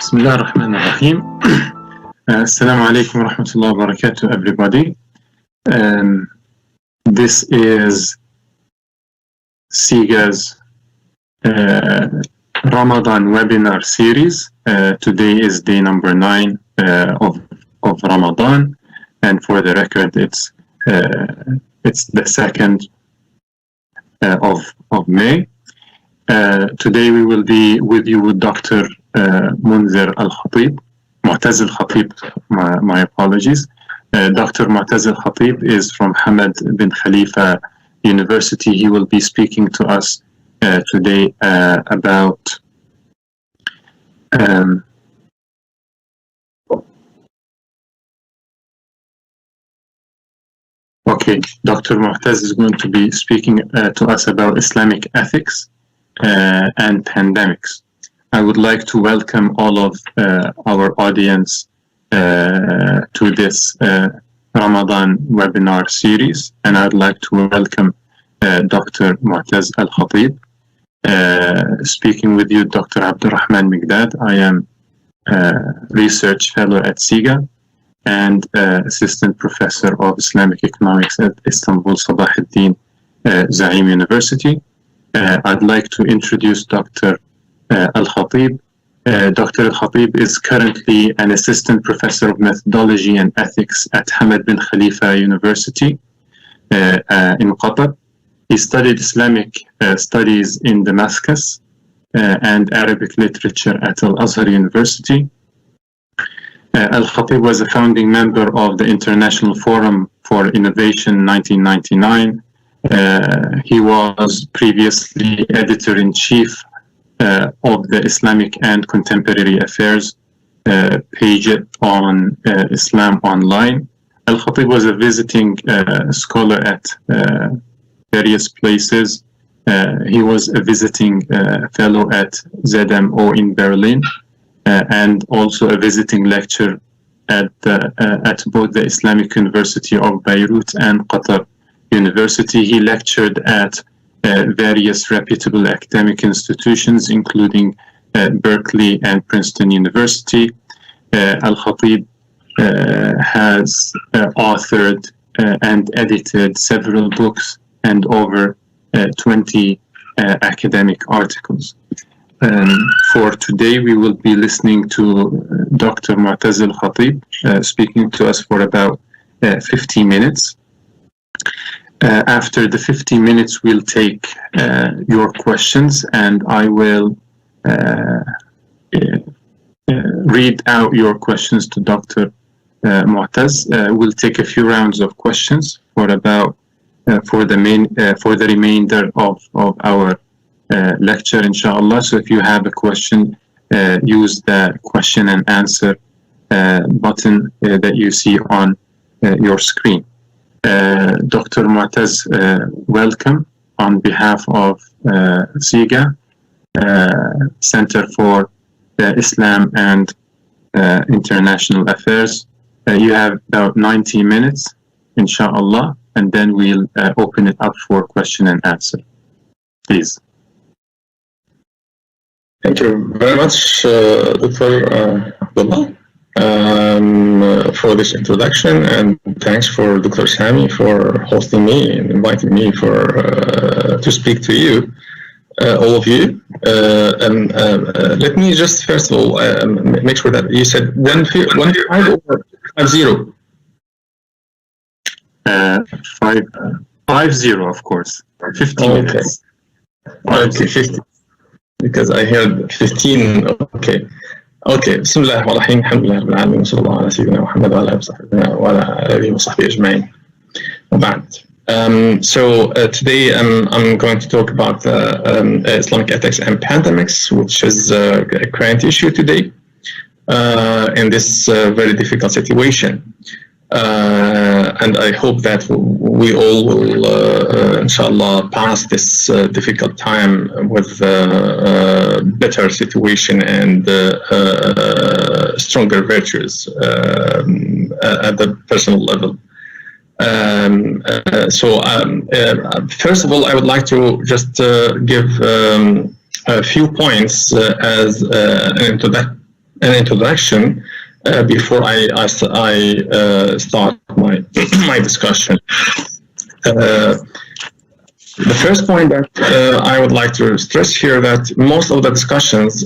بسم الله الرحمن الرحيم. Assalamu alaikum wa rahmatullahi wa barakatuh, everybody. This is CIGA's Ramadan webinar series. Today is day number 9 of Ramadan, and for the record, it's the 2nd of May. Today we will be with you with Dr. Mutaz Al-khatib, my apologies. Dr. Mutaz Al-khatib is from Hamad bin Khalifa University. He will be speaking to us today about Dr. Mutaz is going to be speaking to us about Islamic ethics and pandemics. I would like to welcome all of our audience to this Ramadan webinar series, and I'd like to welcome Dr. Mutaz Al-khatib. Speaking with you, Dr. Abdurrahman Migdad. I am research fellow at CIGA and assistant professor of Islamic economics at Istanbul Sabah ad-Din Zaim University. I'd like to introduce Dr. Al-khatib. Dr. Al-khatib is currently an assistant professor of methodology and ethics at Hamad bin Khalifa University in Qatar. He studied Islamic studies in Damascus and Arabic literature at Al-Azhar University. Al-khatib was a founding member of the International Forum for Innovation 1999. He was previously editor-in-chief of the Islamic and Contemporary Affairs page on Islam Online. Al-khatib was a visiting scholar at various places. He was a visiting fellow at ZMO in Berlin and also a visiting lecturer at both the Islamic University of Beirut and Qatar University. He lectured at various reputable academic institutions, including Berkeley and Princeton University. Al-khatib has authored and edited several books and over 20 academic articles. For today, we will be listening to Dr. Mutaz Al-khatib speaking to us for about 50 minutes. After the 50 minutes, we'll take your questions, and I will read out your questions to Dr. Mutaz. We'll take a few rounds of questions for the remainder of our lecture, inshallah. So if you have a question, use the question and answer button that you see on your screen. Dr. Mutaz, welcome on behalf of CIGA, Center for Islam and International Affairs. You have about 90 minutes, inshallah, and then we'll open it up for question and answer. Please. Thank you very much, Dr. Abdullah, for this introduction, and thanks for Dr. Sami for hosting me and inviting me to speak to you, all of you. Let me just first of all make sure that you said 1-5 or 5-0. 5-0, of course. 15 minutes. Okay, 50. Because I heard 15. Okay. بسم الله الرحمن الرحيم. الحمد لله رب العالمين وصلى الله على سيدنا محمد وعلى آله وصحبه أجمعين. وبعد. So today I'm going to talk about Islamic ethics and pandemics, which is a current issue today in this very difficult situation. And I hope that we all will, inshallah, pass this difficult time with better situation and stronger virtues at the personal level. First of all, I would like to just give a few points as an an introduction before I start my my discussion. The first point that I would like to stress here that most of the discussions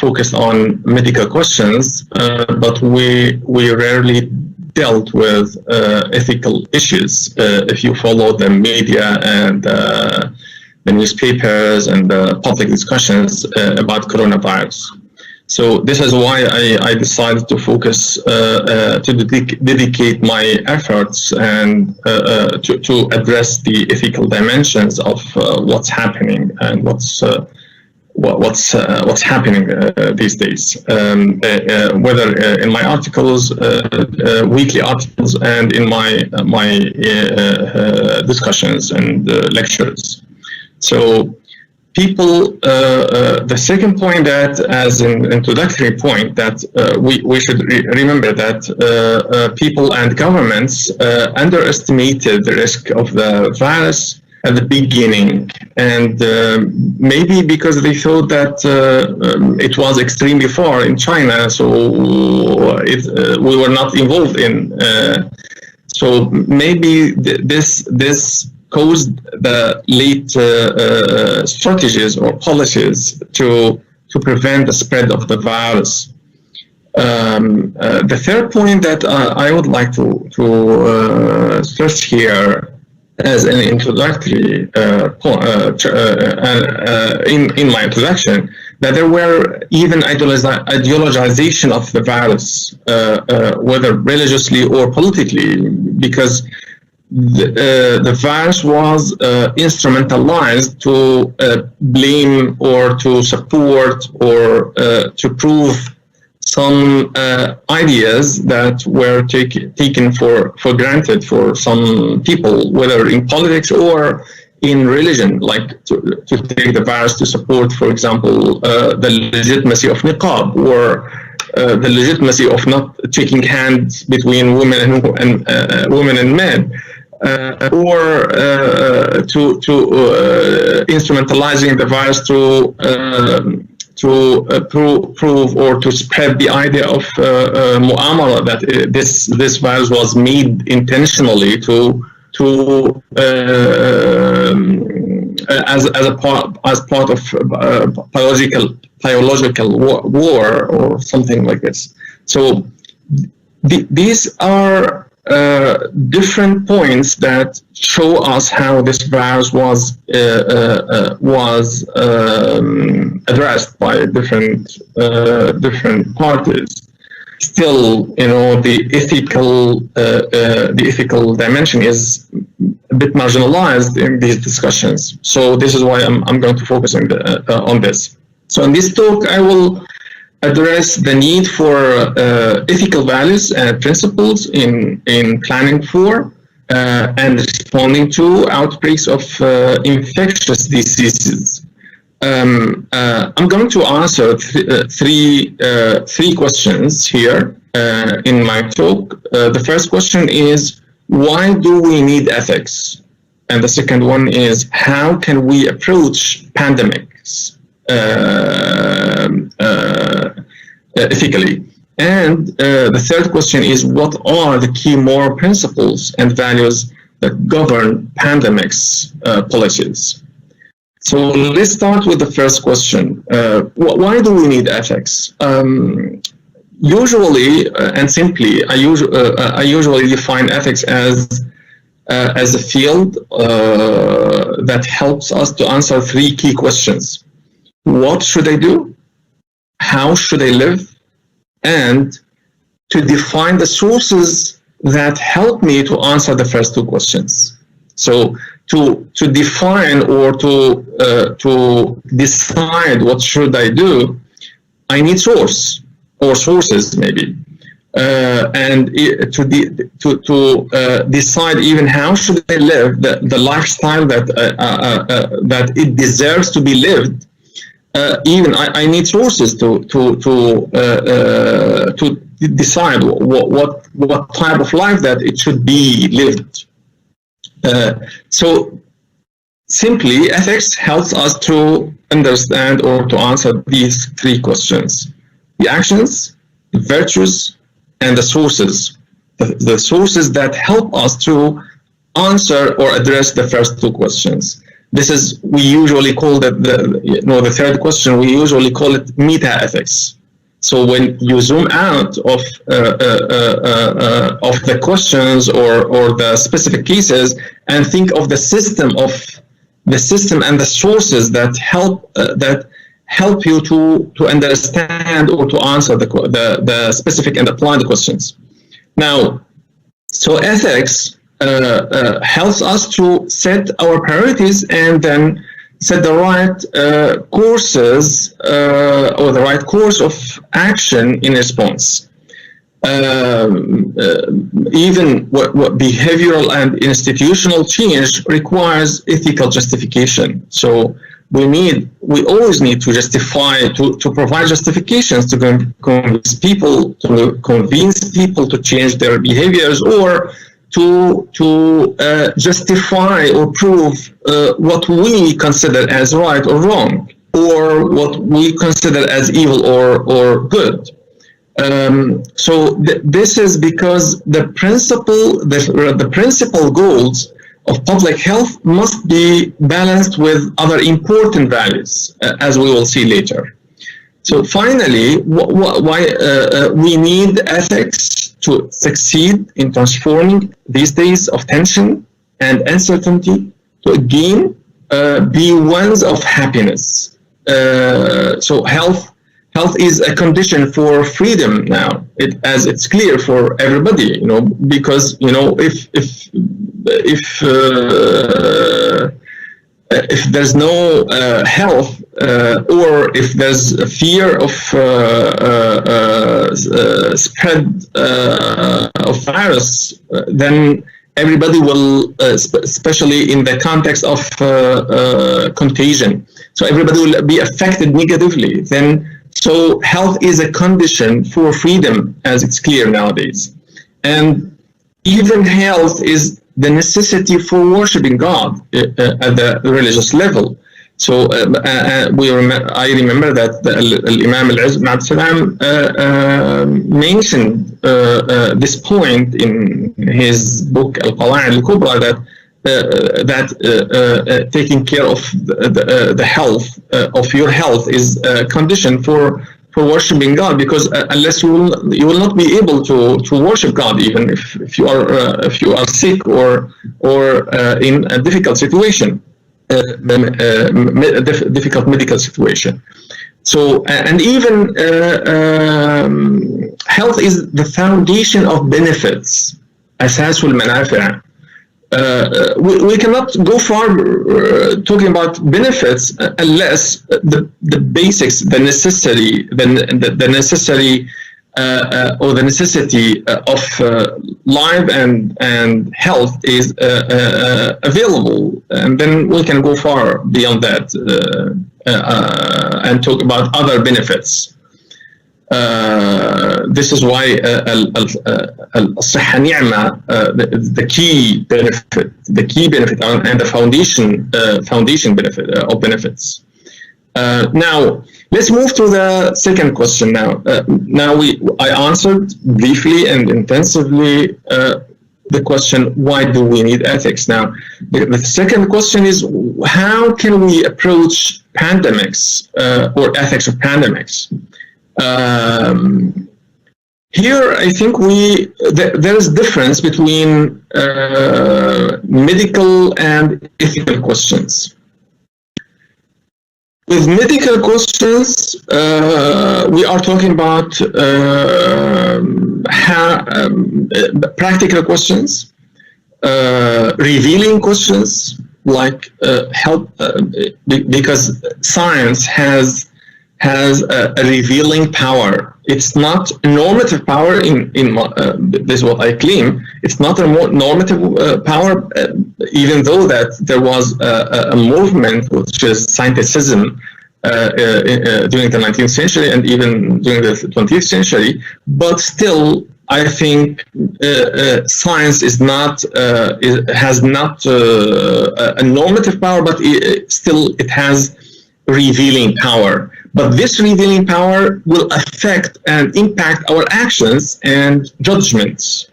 focus on medical questions, but we rarely dealt with ethical issues. If you follow the media and the newspapers and the public discussions about coronavirus. So this is why I decided to focus, to dedicate my efforts and to address the ethical dimensions of what's happening and what's happening these days, whether in my articles, weekly articles, and in my discussions and lectures. So people, the second point that, as an introductory point, that we should remember that people and governments underestimated the risk of the virus at the beginning, and maybe because they thought that it was extremely far in China, so we were not involved in. So maybe this caused the late strategies or policies to prevent the spread of the virus. The third point that I would like to stress here as an introductory in my introduction, that there were even ideologization of the virus, whether religiously or politically, because the virus was instrumentalized to blame or to support or to prove some ideas that were taken for granted for some people, whether in politics or in religion, like to take the virus to support, for example, the legitimacy of niqab, or the legitimacy of not taking hands between women and men. Or to instrumentalizing the virus to prove or to spread the idea of mu'amara, that this virus was made intentionally as part of biological war or something like this. So these are different points that show us how this virus was addressed by different parties. Still, the ethical dimension is a bit marginalized in these discussions. So this is why I'm going to focus on this. So in this talk, I will address the need for ethical values and principles in planning for and responding to outbreaks of infectious diseases. I'm going to answer three questions here in my talk. The first question is, why do we need ethics? And the second one is, how can we approach pandemics ethically? And the third question is, what are the key moral principles and values that govern pandemics policies? So let's start with the first question. Why do we need ethics? Usually and simply, I usually define ethics as a field that helps us to answer three key questions. What should I do? How should I live? And to define the sources that help me to answer the first two questions. So to define or to decide what should I do, I need source or sources maybe, and to decide even how should I live the lifestyle that it deserves to be lived. Even I need sources to decide what type of life that it should be lived. So simply, ethics helps us to understand or to answer these three questions: the actions, virtues, and the sources. The sources that help us to answer or address the first two questions. This is, we usually call that the third question, we usually call it meta-ethics. So when you zoom out of the questions or the specific cases and think of the system and the sources that help you to understand or to answer the specific and applied questions. Now, so ethics helps us to set our priorities and then set the right courses or the right course of action in response. Even what behavioral and institutional change requires ethical justification. So we always need to justify, to provide justifications to convince people to change their behaviors, or to justify or prove what we consider as right or wrong, or what we consider as evil or good. So this is because the principal goals of public health must be balanced with other important values, as we will see later. So finally, why we need ethics to succeed in transforming these days of tension and uncertainty to again be ones of happiness. So health is a condition for freedom now, as it's clear for everybody, because if there's no health, or if there's a fear of spread of virus, then everybody will, especially in the context of contagion, so everybody will be affected negatively. So health is a condition for freedom, as it's clear nowadays. And even health is the necessity for worshiping God at the religious level. So I remember that Imam Al-Izz ibn Abd Salam mentioned this point in his book Al-Qawa'id Al-Kubra, that taking care of the health of your health is a condition for worshiping God, because unless you will not be able to worship God, even if you are sick or in a difficult situation, difficult medical situation. So and even health is the foundation of benefits. أساس المنافع. We cannot go far talking about benefits unless the basics, the necessity of life and health is available, and then we can go far beyond that and talk about other benefits. This is why الصحة نعمة, the key benefit and the foundation benefit of benefits. Now let's move to the second question. Now I answered briefly and intensively the question, why do we need ethics? Now the second question is, how can we approach pandemics or ethics of pandemics? Here, I think there is difference between medical and ethical questions. With medical questions, we are talking about practical questions, revealing questions, like help, because science has a revealing power. It's not normative power in this is what I claim. It's not a normative power, even though that there was a movement which is scienticism during the 19th century and even during the 20th century. But still, I think science is not has not a normative power, but still it has revealing power. But this revealing power will affect and impact our actions and judgments.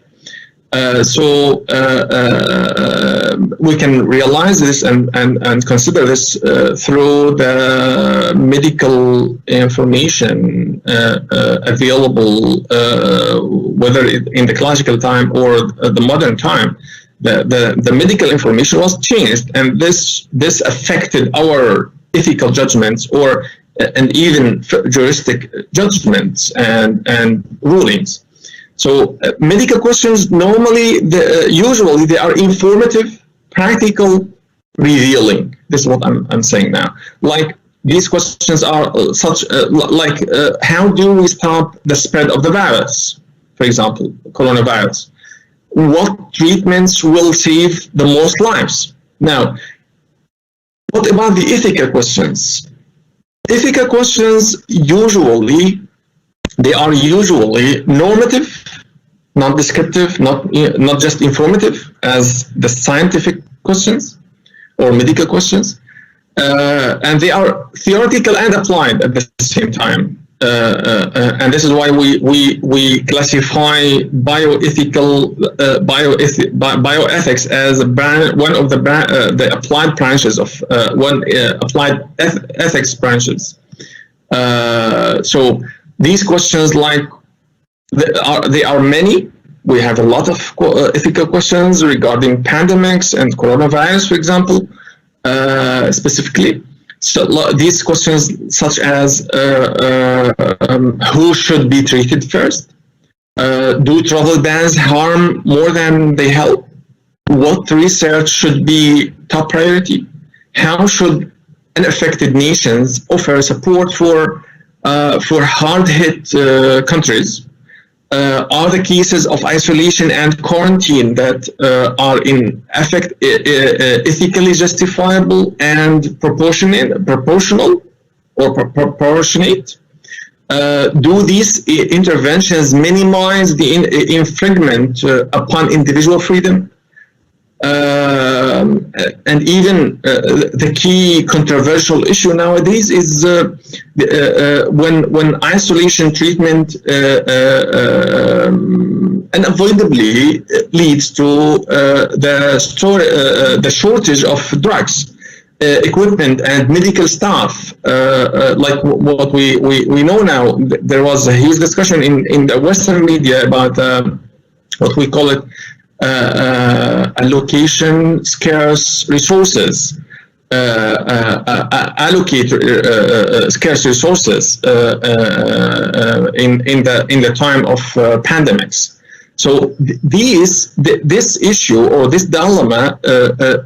We can realize this and consider this through the medical information available, whether in the classical time or the modern time. The medical information was changed, and this affected our ethical judgments and even juristic judgments and rulings. So medical questions normally, usually they are informative, practical, revealing. This is what I'm saying now. Like these questions are how do we stop the spread of the virus? For example, coronavirus. What treatments will save the most lives? Now, what about the ethical questions? Ethical questions they are usually normative, not descriptive, not just informative as the scientific questions or medical questions, and they are theoretical and applied at the same time. And this is why we classify bioethics as one of the applied branches of applied ethics branches. So these questions, they are many. We have a lot of ethical questions regarding pandemics and coronavirus, for example, specifically. So these questions such as who should be treated first? Do travel bans harm more than they help? What research should be top priority? How should unaffected nations offer support for hard-hit countries? Are the cases of isolation and quarantine that are in effect ethically justifiable and proportional or proportionate? Do these interventions minimize the infringement upon individual freedom? And even the key controversial issue nowadays is when isolation treatment unavoidably leads to the shortage of drugs, equipment, and medical staff. Like what we know now, there was a huge discussion in the Western media about what we call it allocation scarce resources, allocate scarce resources in the time of pandemics. So this issue or this dilemma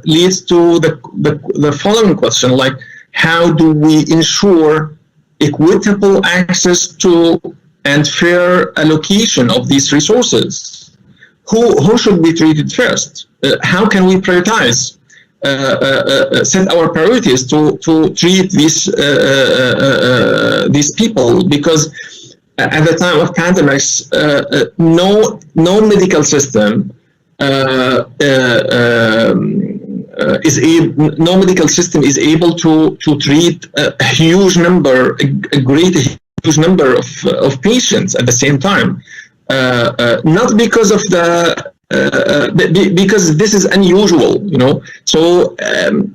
leads to the following question: like, how do we ensure equitable access to and fair allocation of these resources? Who should be treated first? How can we prioritize, set our priorities to treat these people? Because at the time of pandemics, no medical system is able to treat a huge number of patients at the same time. Not because of because this is unusual, you know. So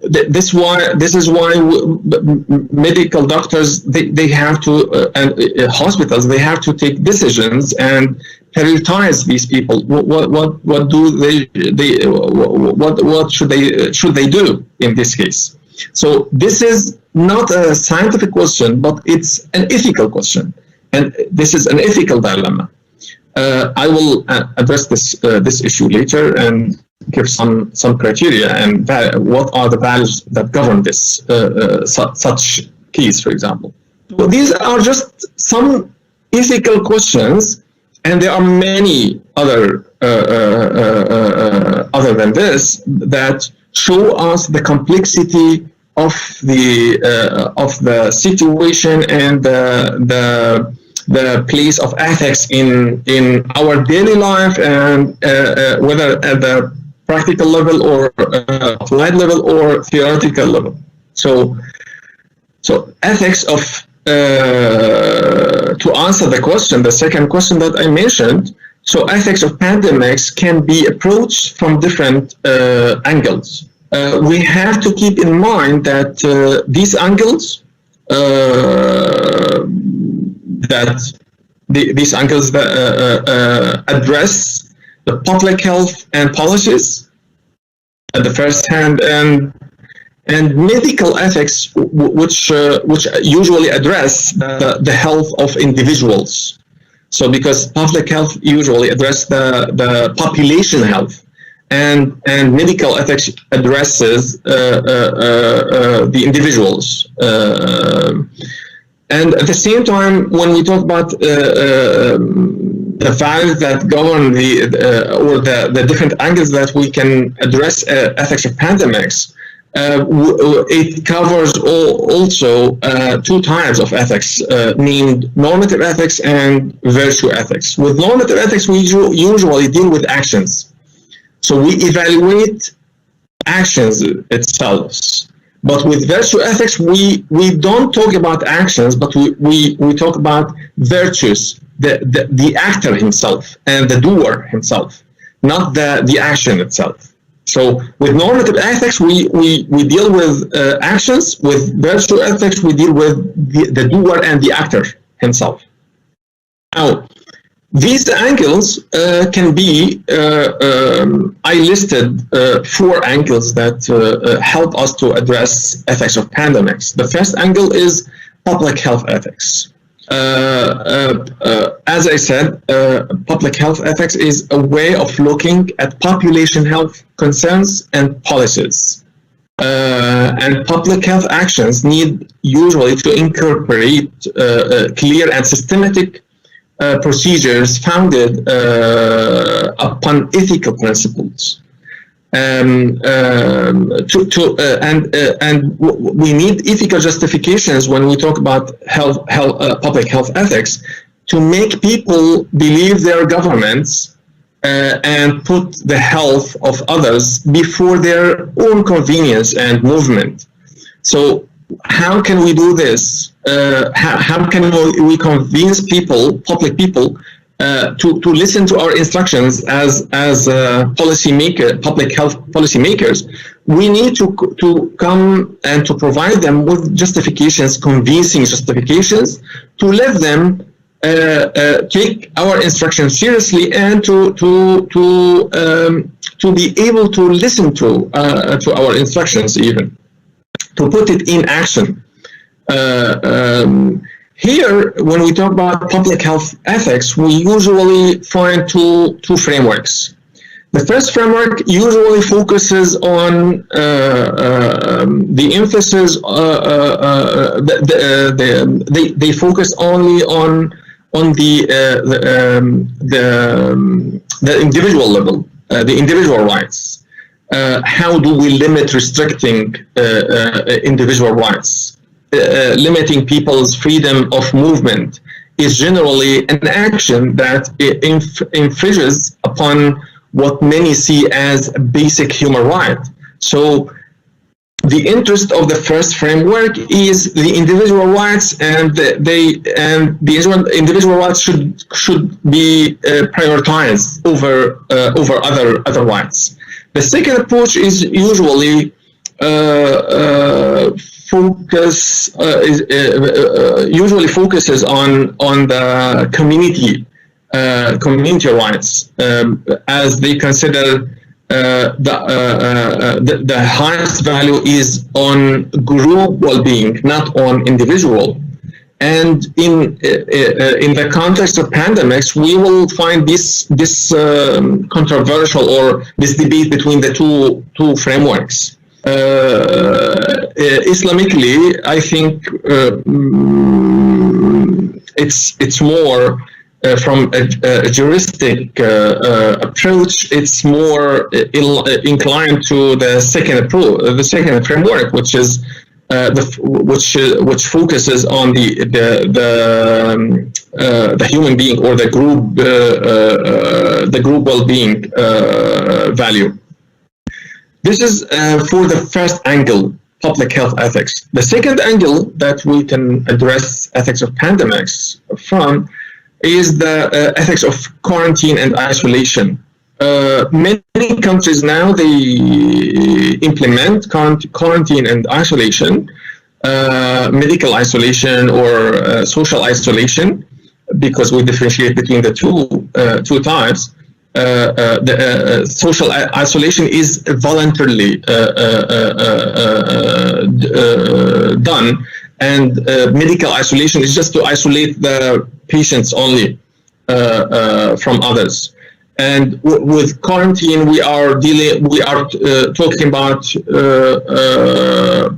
this is why medical doctors they have to and hospitals they have to take decisions and prioritize these people. What should they do in this case? So this is not a scientific question, but it's an ethical question, and this is an ethical dilemma. I will address this issue later and give some criteria and what are the values that govern this such case, for example. So these are just some ethical questions, and there are many other than this that show us the complexity of the situation and the place of ethics in our daily life, and whether at the practical level or applied level or theoretical level. So ethics of to answer the question, the second question that I mentioned, so ethics of pandemics can be approached from different angles. We have to keep in mind that these angles these angles that address the public health and policies at the first hand, and medical ethics, which usually address the health of individuals. So because public health usually address the population health, and medical ethics addresses the individuals. And at the same time, when we talk about the values that govern the different angles that we can address ethics of pandemics, it covers also two types of ethics, named normative ethics and virtue ethics. With normative ethics, we usually deal with actions. So we evaluate actions itself. But with virtue ethics, we don't talk about actions, but we talk about virtues, the actor himself and the doer himself, not the action itself. So with normative ethics, we deal with actions. With virtue ethics, we deal with the doer and the actor himself. Now, these angles can be, I listed 4 angles that help us to address ethics of pandemics. The first angle is public health ethics. As I said, public health ethics is a way of looking at population health concerns and policies. And public health actions need usually to incorporate clear and systematic procedures founded upon ethical principles. And we need ethical justifications when we talk about public health ethics to make people believe their governments and put the health of others before their own convenience and movement. So how can we do this? How can we convince people, public people, to listen to our instructions as public health policymakers? We need to come and to provide them with justifications, convincing justifications, to let them take our instructions seriously and to be able to listen to our instructions, even to put it in action. Here, when we talk about public health ethics, we usually find two frameworks. The first framework usually focuses on the emphasis. They focus only on the individual level, the individual rights. How do we limit restricting individual rights? Limiting people's freedom of movement is generally an action that infringes upon what many see as a basic human right. So the interest of the first framework is the individual rights, and the individual rights should be prioritized over other rights. The second approach is usually focuses on the community rights, as they consider the highest value is on group well-being, not on individual. And in the context of pandemics, we will find this controversial, or this debate between the two frameworks. Islamically, I think it's more from a juristic approach. It's more inclined to the second framework, which is which focuses on the human being, or the group well-being value. This is for the first angle public health ethics. The second angle that we can address ethics of pandemics from is the ethics of quarantine and isolation. Many countries now, they implement quarantine and isolation, medical isolation or social isolation, because we differentiate between the two types. The social isolation is voluntarily done, and medical isolation is just to isolate the patients only from others. And with quarantine, we are talking about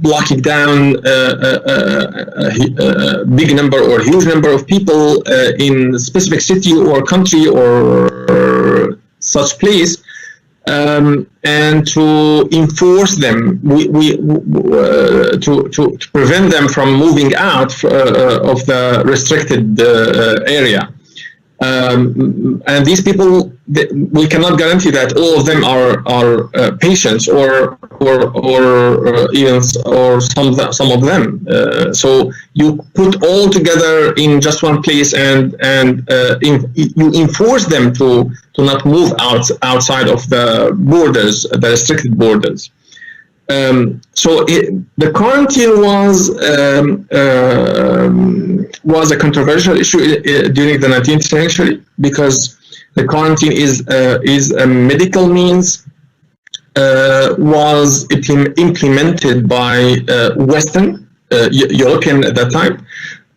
blocking down a big number or huge number of people in a specific city or country or such place, and to enforce them, to prevent them from moving out of the restricted area. And these people, we cannot guarantee that all of them are patients or even some of them. So you put all together in just one place, and you enforce them to not move outside of the borders, the restricted borders. So the quarantine was a controversial issue during the 19th century, because the quarantine is a medical means, was implemented by Western European at that time,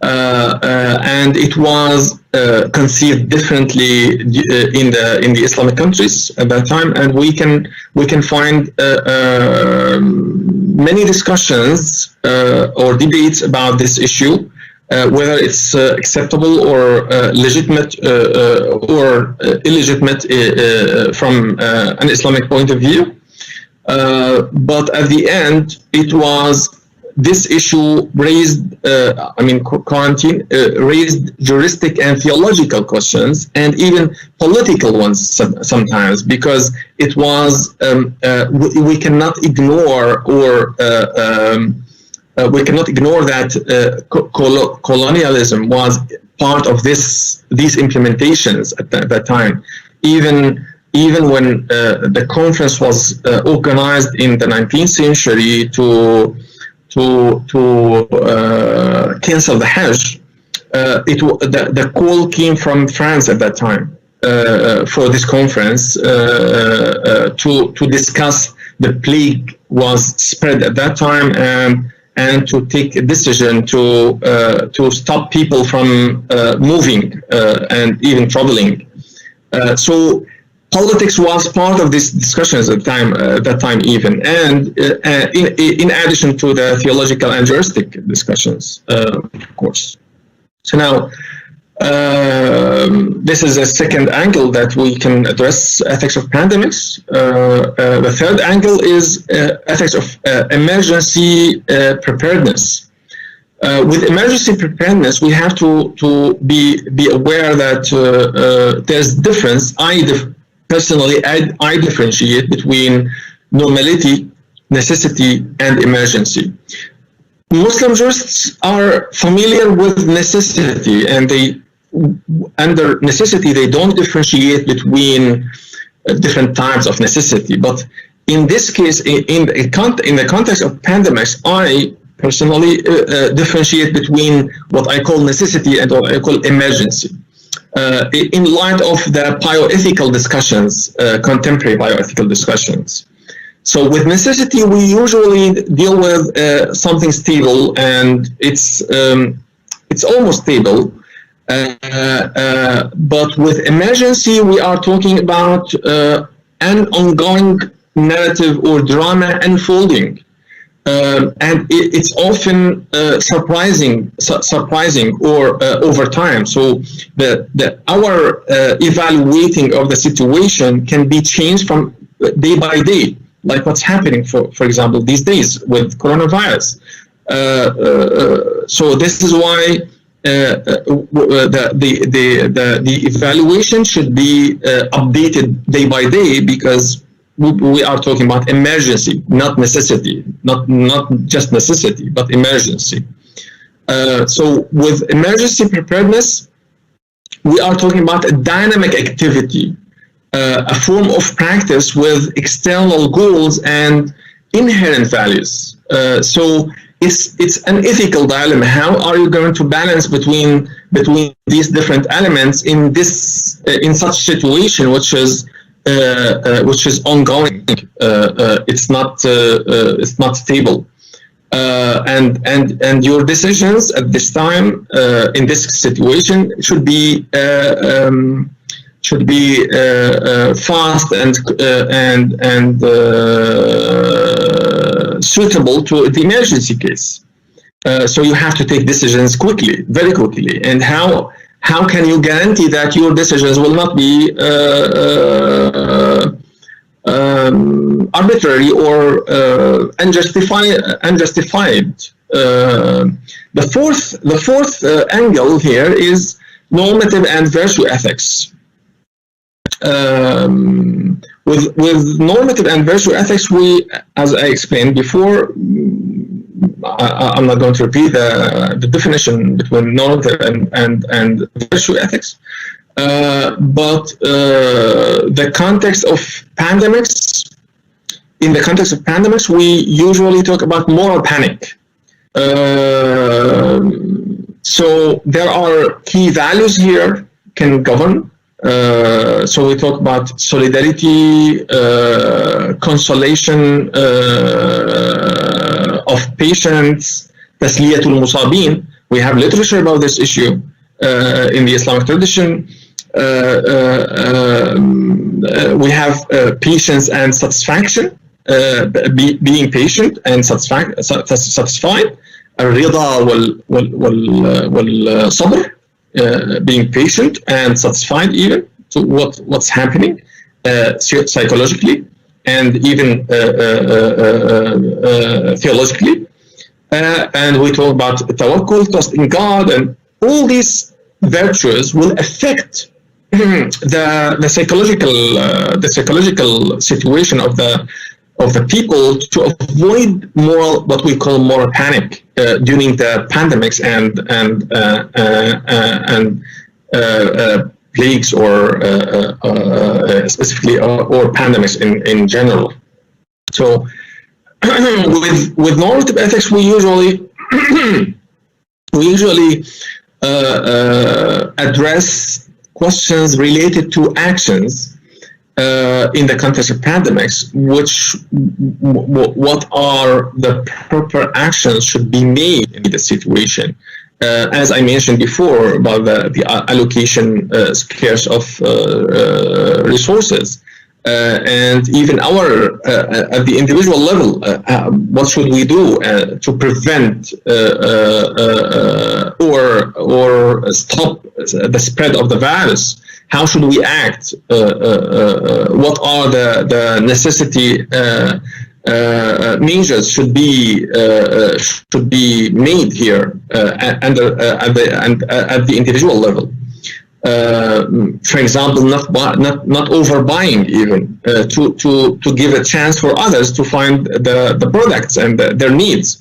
and it was conceived differently in the Islamic countries at that time, and we can find many discussions or debates about this issue, whether it's acceptable or legitimate or illegitimate from an Islamic point of view. But at the end, it was this issue raised, quarantine raised juristic and theological questions, and even political ones sometimes, because it was, we cannot ignore that colonialism was part of these implementations at that time. Even when the conference was organized in the 19th century to cancel the Hajj, the call came from France at that time for this conference to discuss the plague was spread at that time, and to take a decision to stop people from moving and even traveling. So politics was part of these discussions at that time even, and in addition to the theological and juristic discussions, of course. So now, this is a second angle that we can address ethics of pandemics. The third angle is ethics of emergency preparedness. With emergency preparedness, we have to be aware that there's difference. Personally, I differentiate between normality, necessity, and emergency. Muslim jurists are familiar with necessity, and under necessity, they don't differentiate between different types of necessity. But in this case, in the context of pandemics, I personally differentiate between what I call necessity and what I call emergency. In light of the bioethical discussions, contemporary bioethical discussions. So with necessity, we usually deal with something stable, and it's almost stable. But with emergency, we are talking about an ongoing narrative or drama unfolding. And it's often surprising or over time. So our evaluating of the situation can be changed from day by day, like what's happening, for example, these days with coronavirus. So this is why the evaluation should be updated day by day, because we are talking about emergency, not necessity, not just necessity, but emergency. So with emergency preparedness, we are talking about a dynamic activity, a form of practice with external goals and inherent values. So it's an ethical dilemma. How are you going to balance between these different elements in such situation, which is ongoing? It's not stable. And your decisions at this time in this situation should be fast and suitable to the emergency case. So you have to take decisions quickly, very quickly. And how can you guarantee that your decisions will not be arbitrary or unjustified? The fourth angle here is normative and virtue ethics. With normative and virtue ethics, we, as I explained before, I'm not going to repeat the definition between normative and virtue ethics, but the context of pandemics, in the context of pandemics, we usually talk about moral panic. So there are key values here can govern. So we talk about solidarity, consolation of patients, tasliyatul musabin. We have literature about this issue in the Islamic tradition. We have patience and satisfaction, being patient and satisfied. الرضا والصبر, being patient and satisfied even to what's happening psychologically and even theologically. And we talk about tawakkul, trust in God, and all these virtues will affect the psychological situation of the people to avoid what we call moral panic during the pandemics and plagues or specifically or pandemics in general. So with normative ethics, we usually address questions related to actions in the context of pandemics, what are the proper actions should be made in the situation. As I mentioned before about the allocation scarce of resources, and even at the individual level, what should we do to prevent or stop the spread of the virus? How should we act? What are the necessity measures should be made here at the individual level? For example, not overbuying even to give a chance for others to find the products and their needs.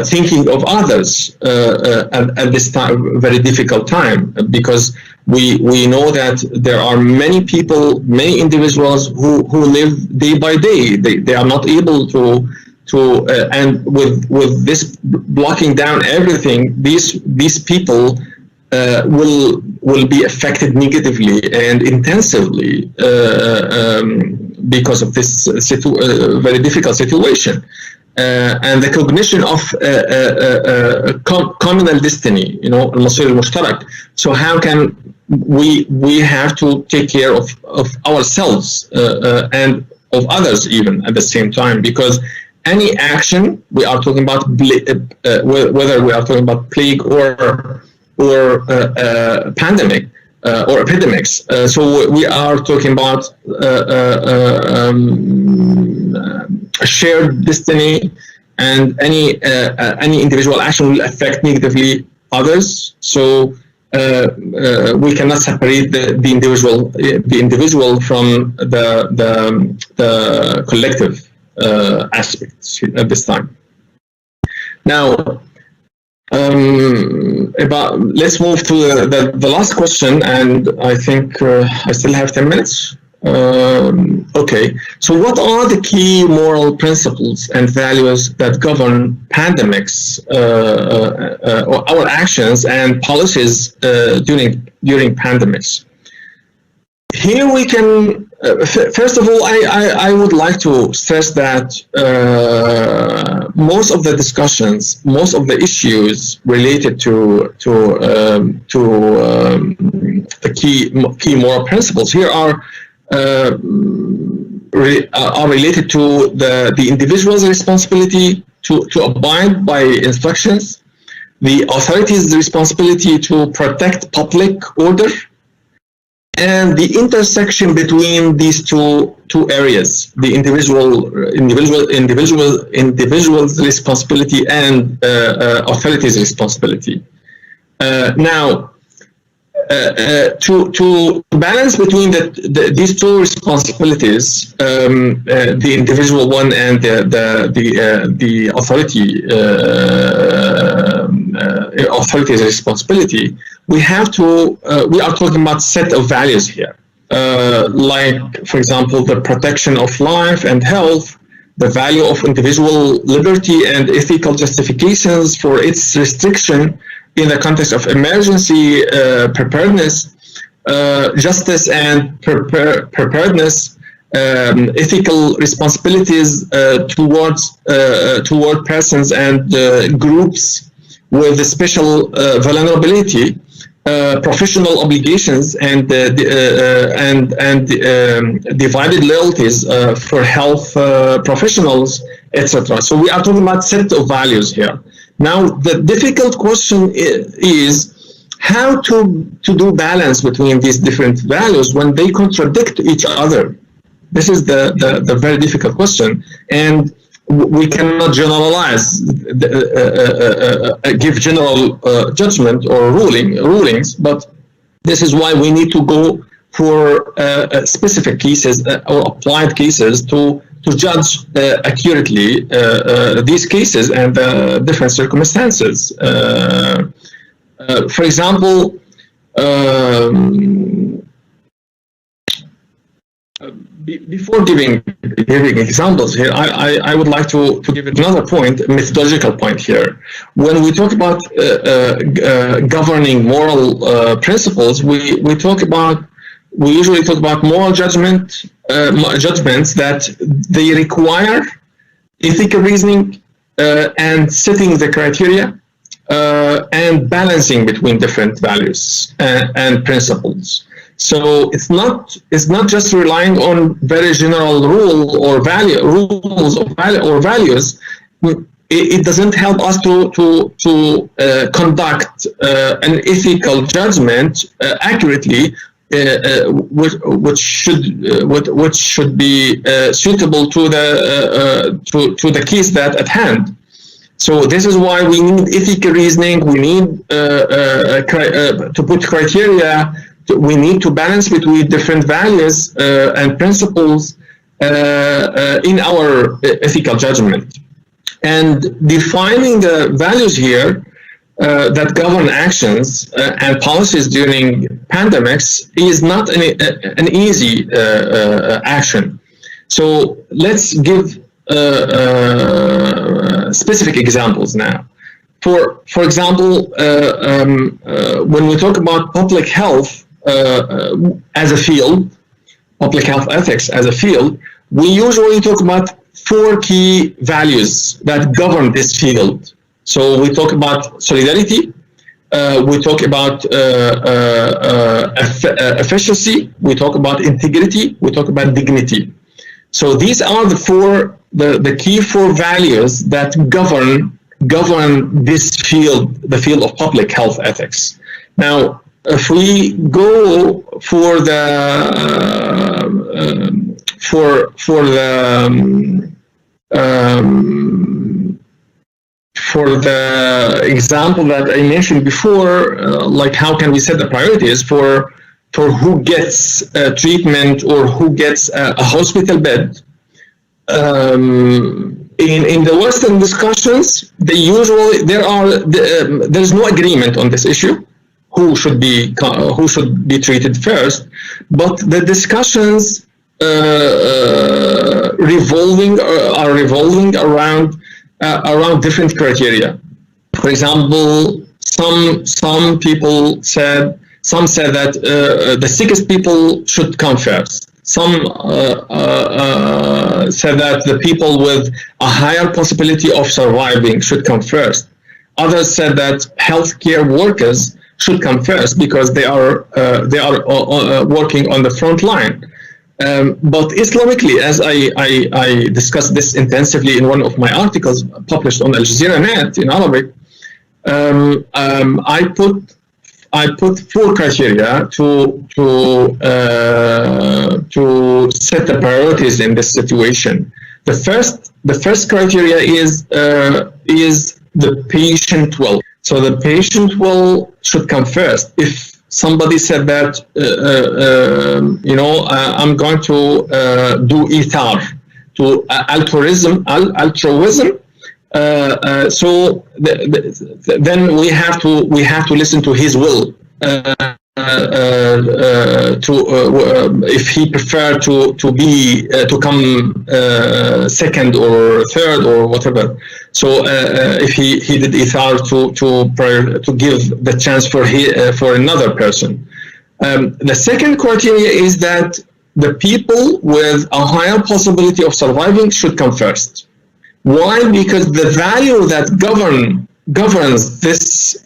Thinking of others at this time, very difficult time, because we know that there are many people, many individuals who live day by day. They are not able to and with this blocking down everything, these people will be affected negatively and intensively because of this very difficult situation. And the cognition of communal destiny, المصير المشترك. So how can we have to take care of ourselves and of others even at the same time, because any action we are talking about, whether we are talking about plague or pandemic or epidemics, so we are talking about a shared destiny, and any individual action will affect negatively others. So we cannot separate the individual from the collective aspects at this time. Now, let's move to the last question, and I think I still have 10 minutes. Okay, so what are the key moral principles and values that govern pandemics, our actions and policies during pandemics? Here we can, first of all, I would like to stress that most of the discussions, most of the issues related to the key moral principles here are related to the individual's responsibility to abide by instructions, the authority's responsibility to protect public order, and the intersection between these two areas, the individual's responsibility and authority's responsibility. Now, to balance between these two responsibilities, the individual one and the authority's responsibility, we are talking about set of values here, like, for example, the protection of life and health, the value of individual liberty and ethical justifications for its restriction in the context of emergency preparedness, justice and preparedness, ethical responsibilities toward persons and groups with special vulnerability, professional obligations, and divided loyalties for health professionals, etc. So we are talking about set of values here. Now, the difficult question is how to do balance between these different values when they contradict each other. This is the very difficult question, and we cannot generalize, give general judgment or rulings, but this is why we need to go for specific cases or applied cases to judge accurately these cases and different circumstances. For example, before giving examples here, I would like to give another point, a methodological point here. When we talk about governing moral principles, we usually talk about moral judgments that they require ethical reasoning and setting the criteria and balancing between different values and principles. So it's not just relying on very general rules or values. It doesn't help us to conduct an ethical judgment accurately, which should be suitable to the case that at hand. So this is why we need ethical reasoning. We need to put criteria. We need to balance between different values and principles in our ethical judgment. And defining the values here that govern actions and policies during pandemics is not an easy action. So let's give specific examples now. For example, when we talk about public health as a field, public health ethics as a field, we usually talk about 4 key values that govern this field. So we talk about solidarity, we talk about efficiency, we talk about integrity, we talk about dignity. So these are the key 4 values that govern this field, the field of public health ethics. Now, if we go for the example that I mentioned before, like how can we set the priorities for who gets treatment or who gets a hospital bed. In the Western discussions, there's no agreement on this issue, who should be treated first, but the discussions are revolving around different criteria. For example, some people said that the sickest people should come first. Some said that the people with a higher possibility of surviving should come first. Others said that healthcare workers should come first because they are working on the front line. But Islamically, as I discussed this intensively in one of my articles published on Al Jazeera Net in Arabic, I put 4 criteria to set the priorities in this situation. The first criteria is the patient will. So the patient will should come first. If somebody said that I'm going to do ithar, to altruism. So then we have to listen to his will. If he preferred to come second or third or whatever. So if he did ithar to give the chance for another person. The second criteria is that the people with a higher possibility of surviving should come first. Why? Because the value that governs this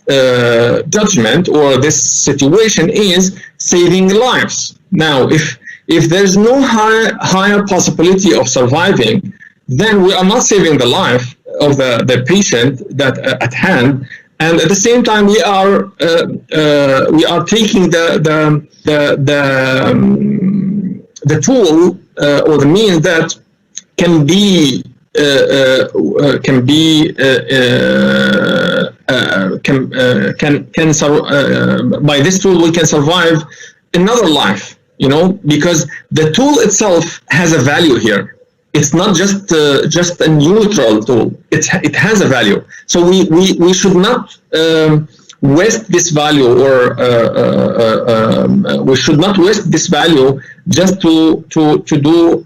judgment or this situation is saving lives. Now, if there's no higher possibility of surviving, then we are not saving the life of the patient that at hand, and at the same time we are taking the tool or the means that can be by this tool we can survive another life, because the tool itself has a value here. It's not just a neutral tool. It has a value. So we should not waste this value, or we should not waste this value just to do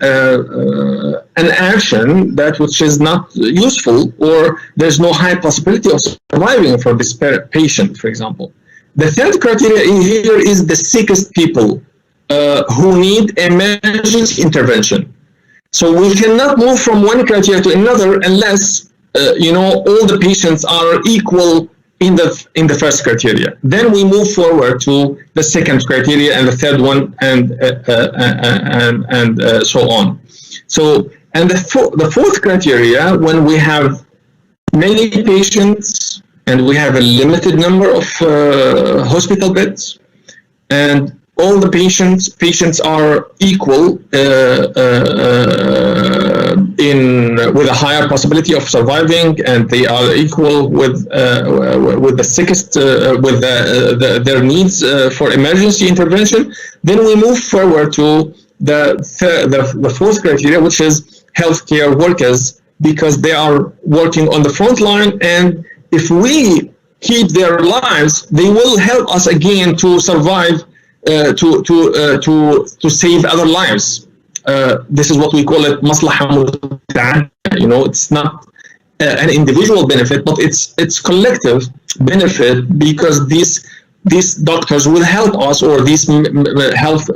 an action which is not useful, or there's no high possibility of surviving for this patient, for example. The third criteria in here is the sickest people who need emergency intervention. So we cannot move from one criteria to another unless all the patients are equal in the first criteria. Then we move forward to the second criteria and the third one, and so on. So, and the fourth criteria, when we have many patients and we have a limited number of hospital beds, and all the patients are equal with a higher possibility of surviving, and they are equal with the sickest, with their needs for emergency intervention. Then we move forward to the fourth criteria, which is healthcare workers, because they are working on the front line, and if we keep their lives, they will help us again to survive. To save other lives. This is what we call it maslaha muta'adda. It's not an individual benefit, but it's collective benefit, because these doctors will help us, or these health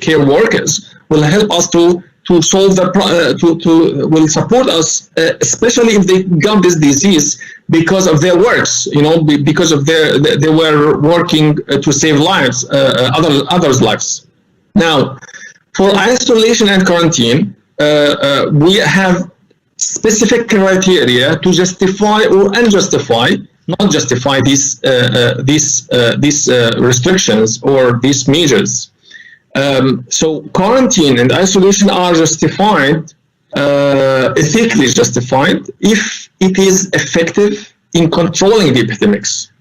care workers will help us to solve will support us, especially if they got this disease because of their works, because of they were working to save lives, others' lives. Now, for isolation and quarantine, we have specific criteria to justify or unjustify, not justify these restrictions or these measures. So quarantine and isolation are justified, ethically justified, if it is effective in controlling the epidemics.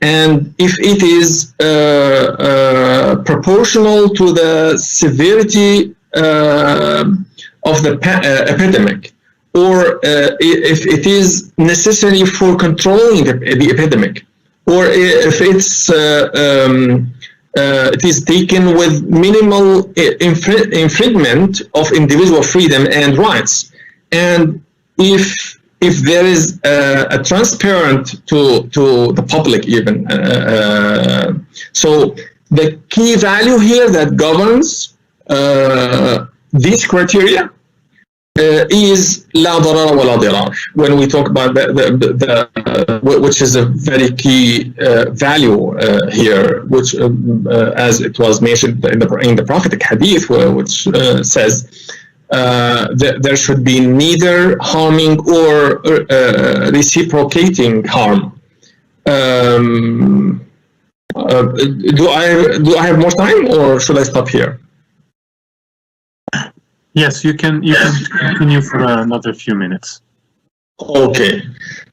And if it is proportional to the severity of the epidemic, or if it is necessary for controlling the epidemic, or if it's it is taken with minimal infringement of individual freedom and rights, and if there is a transparent to the public even. So the key value here that governs these criteria is la darar wa la dirar. When we talk about which is a very key value here, which as it was mentioned in the prophetic hadith, which says there should be neither harming or reciprocating harm. Do I have more time, or should I stop here? Yes, you can continue for another few minutes. Okay.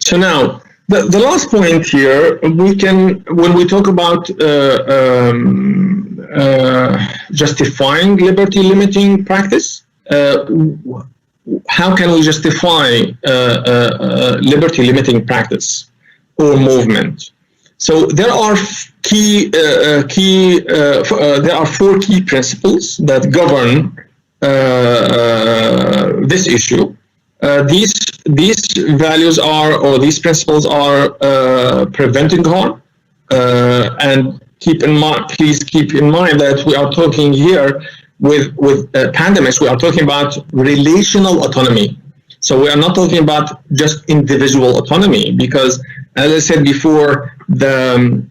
So now the last point here, when we talk about justifying liberty limiting practice, how can we justify liberty limiting practice or movement? So there are there are 4 key principles that govern this issue. These values are, or these principles are, preventing harm, and please keep in mind that we are talking here with pandemics. We are talking about relational autonomy. So we are not talking about just individual autonomy, because, as I said before, the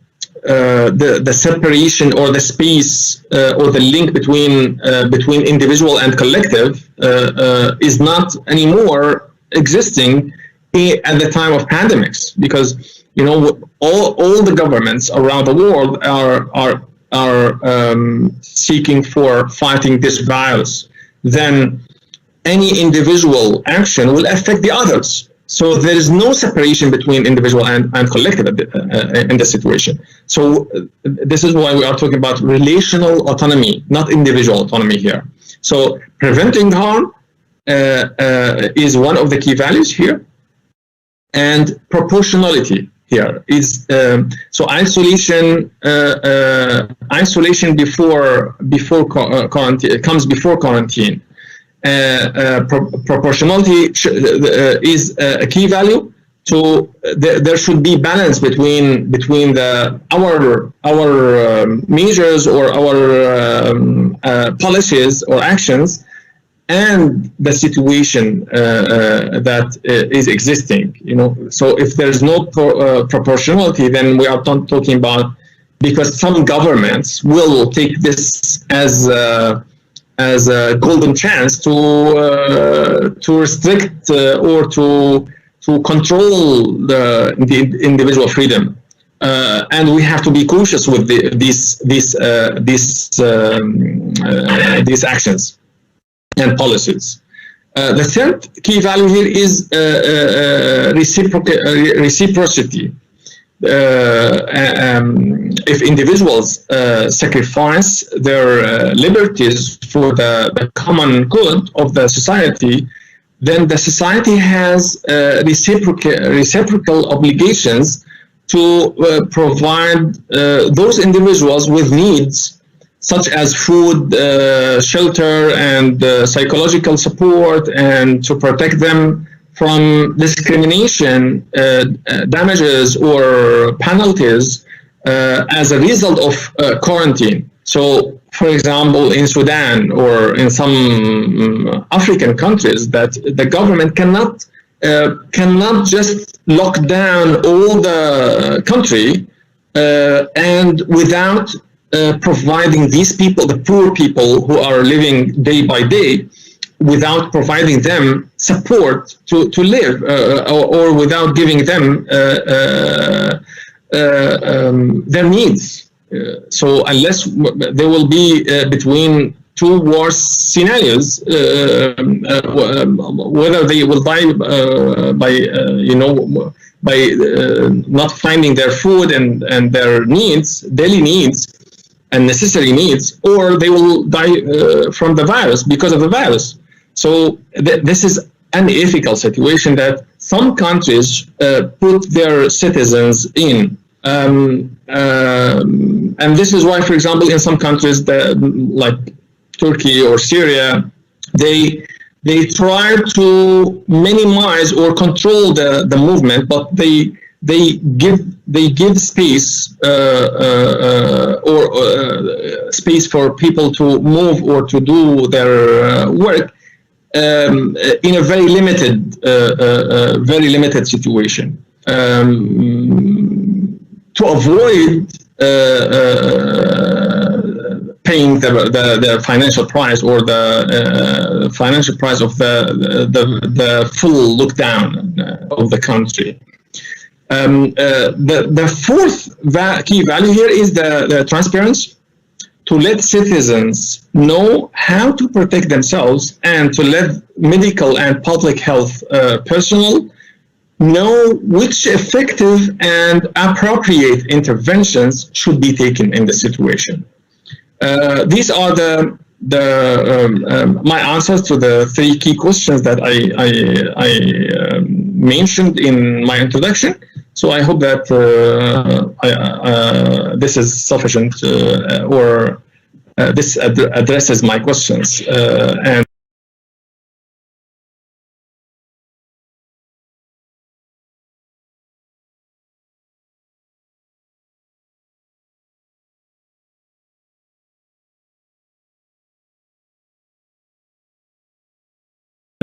separation or the space or the link between individual and collective is not anymore existing at the time of pandemics, because all the governments around the world are seeking for fighting this virus. Then any individual action will affect the others. So there is no separation between individual and collective in this situation. So this is why we are talking about relational autonomy, not individual autonomy here. So preventing harm is one of the key values here, and proportionality here is so isolation before quarantine comes before quarantine. Proportionality is a key value. So there should be balance between our measures or our policies or actions and the situation that is existing. So if there's no proportionality, then we are talking about, because some governments will take this as a golden chance to restrict or to control the individual freedom, and we have to be cautious with these actions and policies. The third key value here is reciprocity. If individuals sacrifice their liberties for the common good of the society, then the society has reciprocal obligations to provide those individuals with needs such as food, shelter, and psychological support, and to protect them from discrimination, damages, or penalties as a result of quarantine. So, for example, in Sudan or in some African countries, that the government cannot just lock down all the country and without providing these people, the poor people who are living day by day, without providing them support to live, or without giving them their needs. So unless there will be between to worse scenarios, whether they will die by not finding their food and their needs, daily needs, and necessary needs, or they will die from the virus, because of the virus. So this is an ethical situation that some countries put their citizens in. And this is why, for example, in some countries like Turkey or Syria, they try to minimize or control the movement, but they give space space for people to move or to do their work in a very limited situation, to avoid paying the financial price or the financial price of the full lockdown of the country. The fourth key value here is the transparency, to let citizens know how to protect themselves and to let medical and public health personnel know which effective and appropriate interventions should be taken in the situation. These are my answers to the three key questions that I mentioned in my introduction. So I hope that this is sufficient, or this addresses my questions.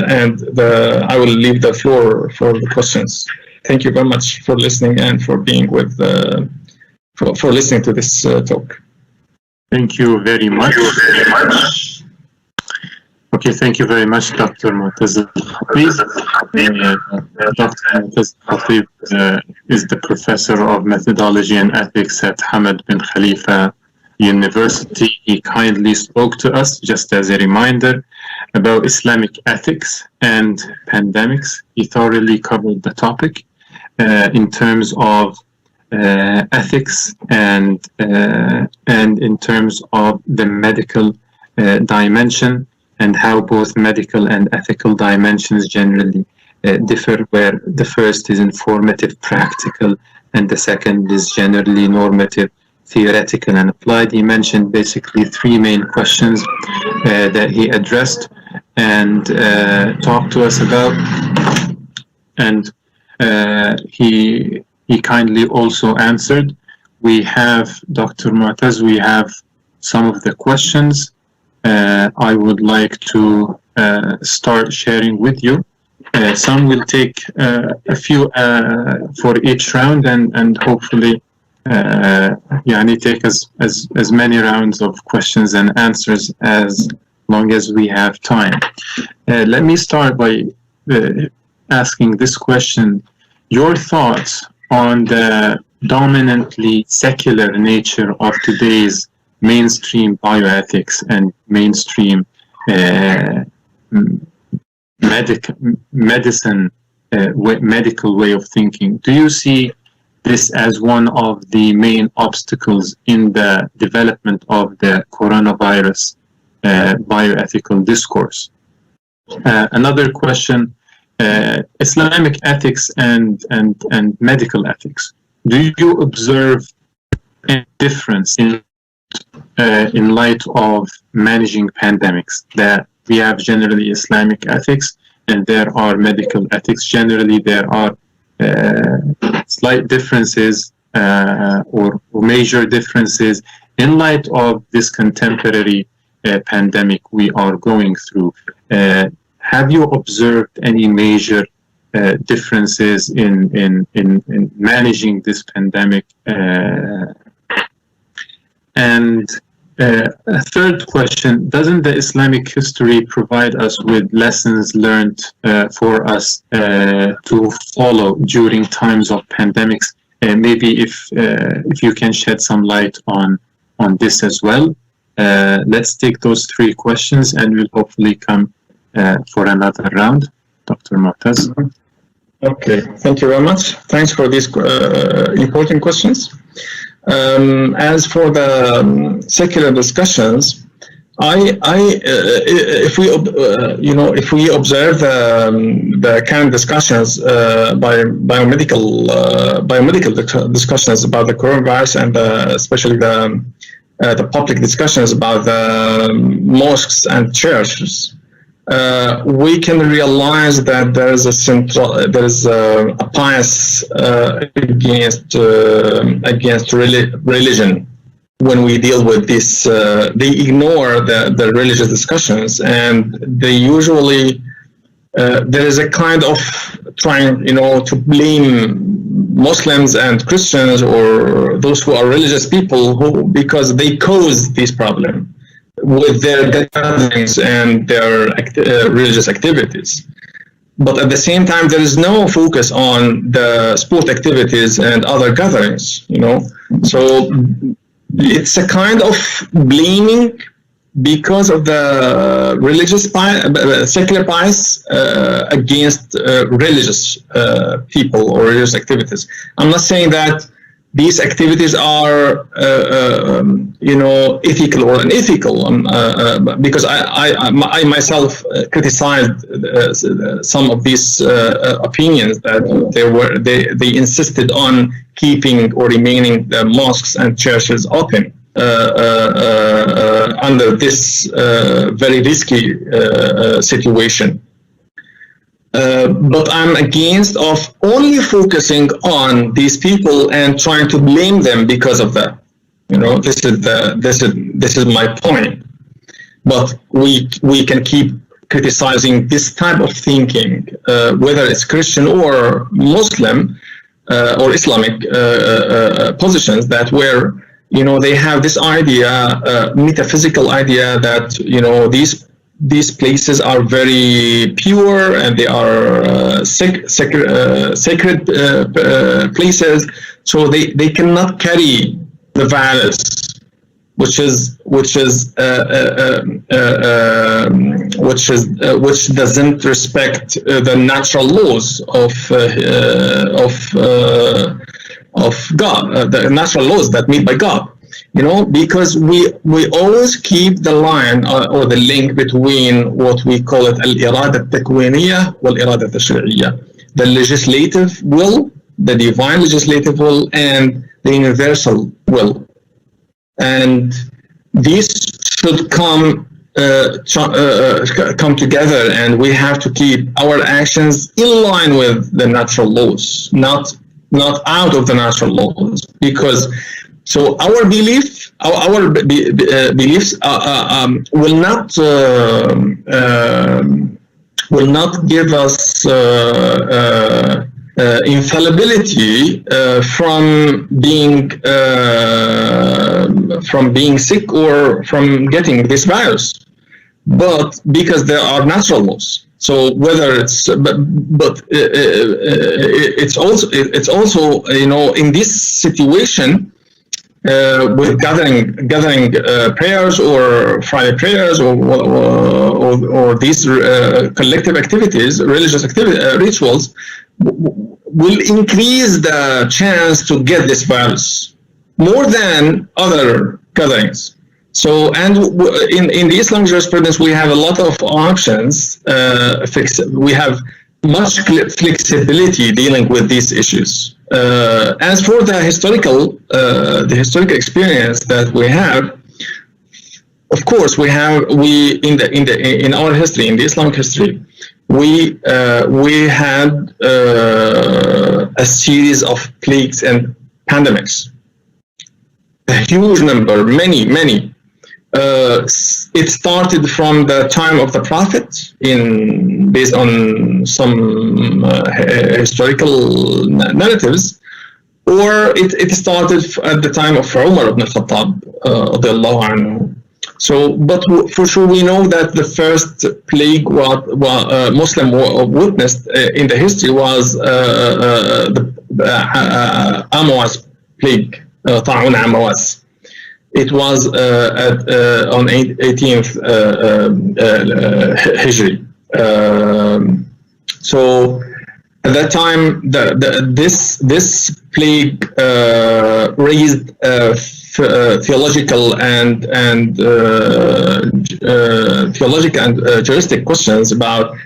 And I will leave the floor for the questions. Thank you very much for listening and for being for listening to this talk. Thank you very much. Okay, thank you very much, Dr. Mutaz Al-khatib. Dr. Mutaz Al-khatib is the professor of methodology and ethics at Hamad bin Khalifa University. He kindly spoke to us, just as a reminder, about Islamic ethics and pandemics. He thoroughly covered the topic in terms of ethics and in terms of the medical dimension, and how both medical and ethical dimensions generally differ, where the first is informative, practical, and the second is generally normative, theoretical, and applied. He mentioned basically three main questions that he addressed and talked to us about, and he kindly also answered. We have, Dr. Mutaz, we have some of the questions I would like to start sharing with you. Some will take a few for each round, and hopefully take as many rounds of questions and answers as long as we have time. Let me start by asking this question: your thoughts on the dominantly secular nature of today's mainstream bioethics and mainstream medical way of thinking. Do you see this as one of the main obstacles in the development of the coronavirus bioethical discourse? Another question: Islamic ethics and medical ethics. Do you observe any difference in light of managing pandemics? That we have generally Islamic ethics and there are medical ethics. Generally, there are slight differences or major differences in light of this contemporary pandemic we are going through. Have you observed any major differences in managing this pandemic? And a third question: doesn't the Islamic history provide us with lessons learned for us to follow during times of pandemics? Maybe if you can shed some light on this as well. Let's take those 3 questions and we'll hopefully come for another round. Dr. Mutaz. Okay, thank you very much. Thanks for these important questions. As for the secular discussions, if we observe the kind of discussions biomedical discussions about the coronavirus, and especially the public discussions about the mosques and churches, we can realize that there is a bias against religion. When we deal with this, they ignore the religious discussions, and they usually there is a kind of trying, to blame Muslims and Christians or those who are religious people because they cause this problem with their gatherings and their religious activities. But at the same time, there is no focus on the sport activities and other gatherings, So it's a kind of blaming because of the religious secular bias against religious people or religious activities. I'm not saying that these activities are, ethical or unethical, because I myself criticized some of these opinions that they insisted on keeping or remaining the mosques and churches open under this very risky situation. But I'm against of only focusing on these people and trying to blame them because of that. This is my point. But we can keep criticizing this type of thinking, whether it's Christian or Muslim or Islamic positions, that where they have this idea, metaphysical idea that these places are very pure and they are sacred places, so they cannot carry the virus, which doesn't respect the natural laws of God, the natural laws that made by God. Because we always keep the line or the link between what we call it al-irada al-takwiniyya wal-irada al-tashri'iyya, the legislative will, the divine legislative will, and the universal will. And these should come together, and we have to keep our actions in line with the natural laws, not out of the natural laws, because so our beliefs will not give us infallibility from being sick or from getting this virus, but because there are natural laws. So whether it's it's also in this situation, with gathering prayers or Friday prayers or these collective activities, religious rituals, will increase the chance to get this virus more than other gatherings. So, and in the Islamic jurisprudence, we have a lot of options. We have much flexibility dealing with these issues. As for the historical experience that we have, of course, in our history, in the Islamic history, we had a series of plagues and pandemics, a huge number, many. It started from the time of the Prophet, based on some historical narratives, or it started at the time of Umar ibn al-Khattab, So, but for sure we know that the first plague Muslim witnessed in the history was the Amawas plague, Ta'un Amawas. It was on 18th Hijri. So at that time, this plague raised theological and juristic questions about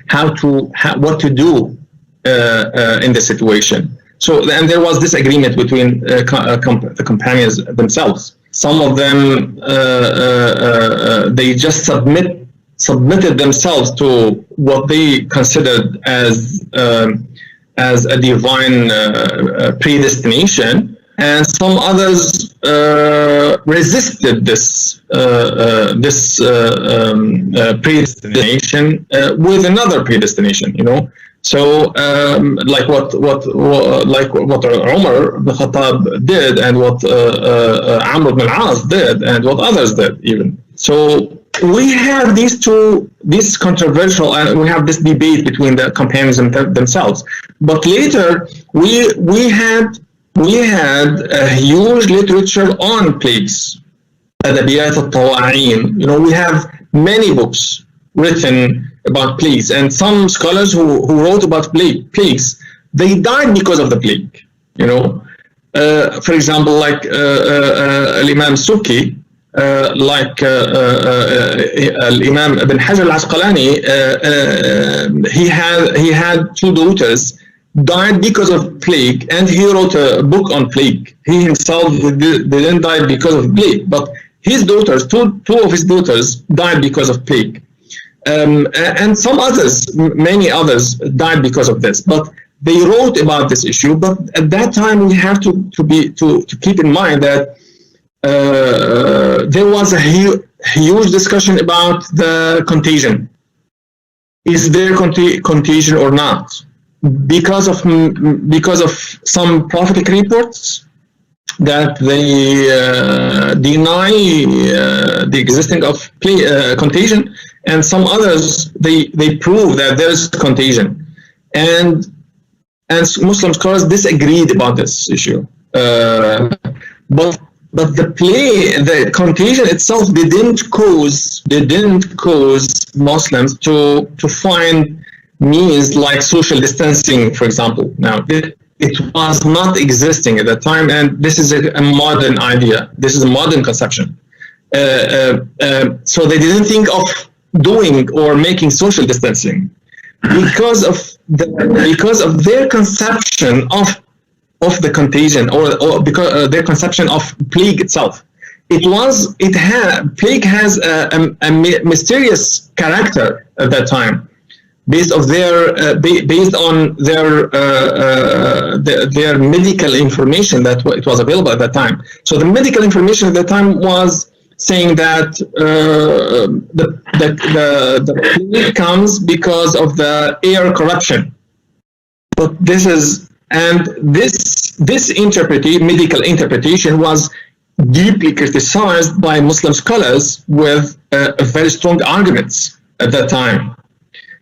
what to do in this situation. So, and there was disagreement between the companions themselves. Some of them they just submitted themselves to what they considered as a divine predestination, and some others resisted this predestination with another predestination. You know, so like what Umar ibn Khattab did, and what Amr ibn al-As did, and what others did even. So we have these controversial, and we have this debate between the companions themselves. But later we had a huge literature on plagues. Adabiyat al-Tawa'in. You know, we have many books written about plagues, and some scholars who wrote about plagues, they died because of the plague. You know, for example, like Imam Suki, like Imam Ibn Hajar al-Asqalani, he had two daughters died because of plague, and he wrote a book on plague. He himself didn't die because of plague, but his daughters, two of his daughters, died because of plague, and some others, many others, died because of this. But they wrote about this issue. But at that time, we have to keep in mind that there was a huge discussion about the contagion. Is there contagion or not? Because of some prophetic reports that they deny the existence of contagion, and some others they prove that there is contagion, and Muslim scholars disagreed about this issue. But the contagion itself didn't cause Muslims to find means like social distancing, for example. Now, it was not existing at that time, and this is a modern idea. This is a modern conception. So they didn't think of doing or making social distancing because of their conception of the contagion, or because their conception of plague itself. Plague has a mysterious character at that time, based on their medical information that it was available at that time. So the medical information at that time was saying that the plague comes because of the air corruption. But this medical interpretation was deeply criticized by Muslim scholars with very strong arguments at that time.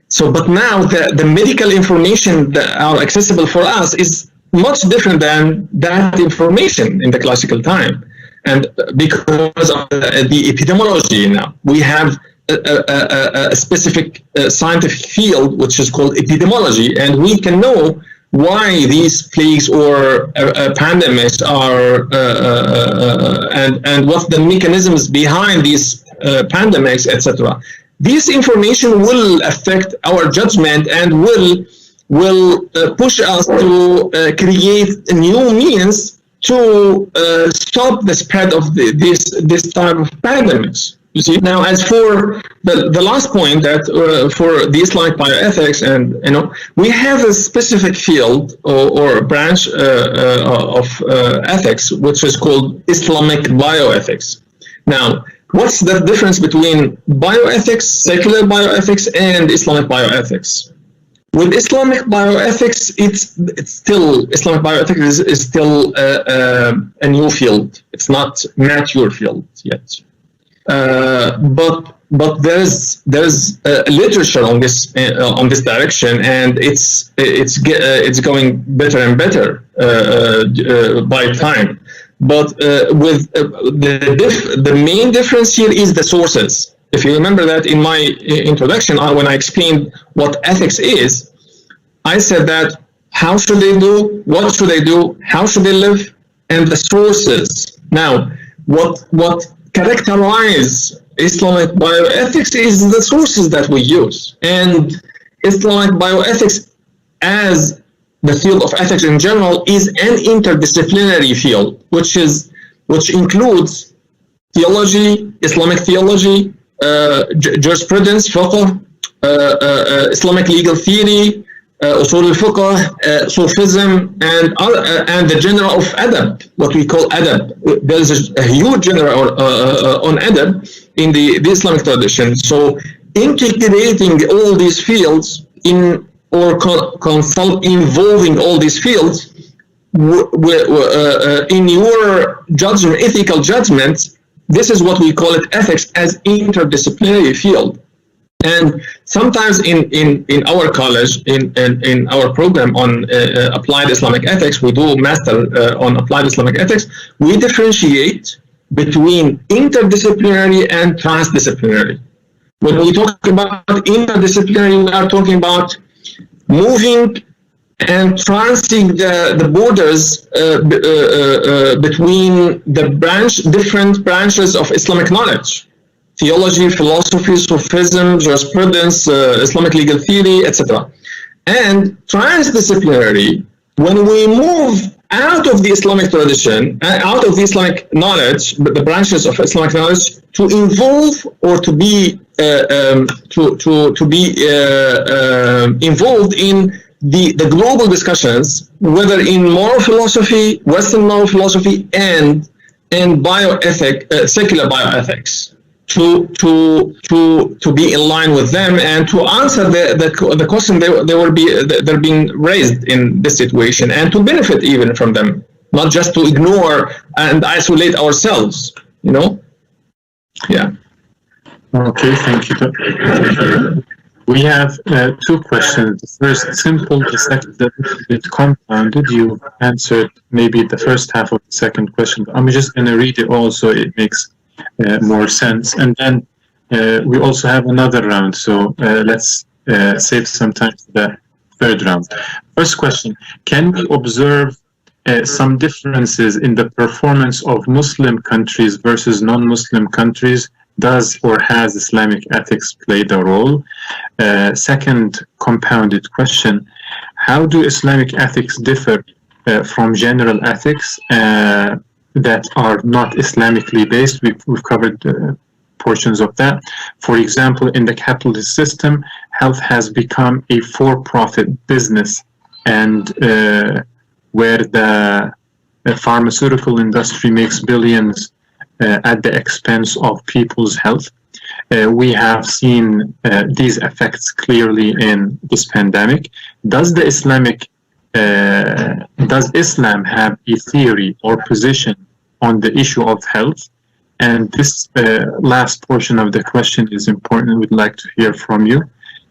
So, but now the medical information that are accessible for us is much different than that information in the classical time. And because of the epidemiology now, we have a specific scientific field which is called epidemiology, and we can know why these plagues or pandemics are, and what the mechanisms behind these pandemics, etc. This information will affect our judgment and will push us to create new means to stop the spread of this type of pandemics. You see, now as for the last point, that for the Islamic bioethics, and we have a specific field or branch of ethics which is called Islamic bioethics. Now, what's the difference between bioethics, secular bioethics, and Islamic bioethics? With Islamic bioethics, Islamic bioethics is still a new field. It's not mature field yet. But there's literature on this direction, and it's going better and better by time. But the main difference here is the sources. If you remember that in my introduction, when I explained what ethics is, I said that how should they do, what should they do, how should they live, and the sources. Now, what characterize Islamic bioethics is the sources that we use. And Islamic bioethics, as the field of ethics in general, is an interdisciplinary field, which includes theology, Islamic theology, jurisprudence, fiqh, Islamic legal theory, usul al-fiqh, Sufism, and the genre of adab, what we call adab. There is a huge genre on adab in the Islamic tradition. So integrating all these fields involving all these fields in your judgment, ethical judgments, this is what we call it ethics as interdisciplinary field. And sometimes in our college, in our program on applied Islamic ethics, we do master on applied Islamic ethics, we differentiate between interdisciplinary and transdisciplinary. When we talk about interdisciplinary, we are talking about moving and transcending the borders between the different branches of Islamic knowledge. Theology, philosophy, Sufism, jurisprudence, Islamic legal theory, etc. And transdisciplinary, when we move out of the Islamic tradition, out of the Islamic knowledge, the branches of Islamic knowledge, to involve or to be involved in the global discussions, whether in moral philosophy, Western moral philosophy, and bioethic, secular bioethics, to be in line with them and to answer the question they're being raised in this situation, and to benefit even from them, not just to ignore and isolate ourselves, you know? Yeah. Okay, thank you. We have two questions. The first simple, the second a little bit compounded. You answered maybe the first half of the second question. I'm just going to read it all so it makes more sense. And then we also have another round, so let's save some time for the third round. First question, can we observe some differences in the performance of Muslim countries versus non-Muslim countries? Does or has Islamic ethics played a role? Second compounded question, how do Islamic ethics differ from general ethics that are not Islamically based? We've covered portions of that. For example, in the capitalist system, health has become a for-profit business, and where the pharmaceutical industry makes billions at the expense of people's health. We have seen these effects clearly in this pandemic. Does Islam have a theory or position on the issue of health? And this last portion of the question is important. We'd like to hear from you.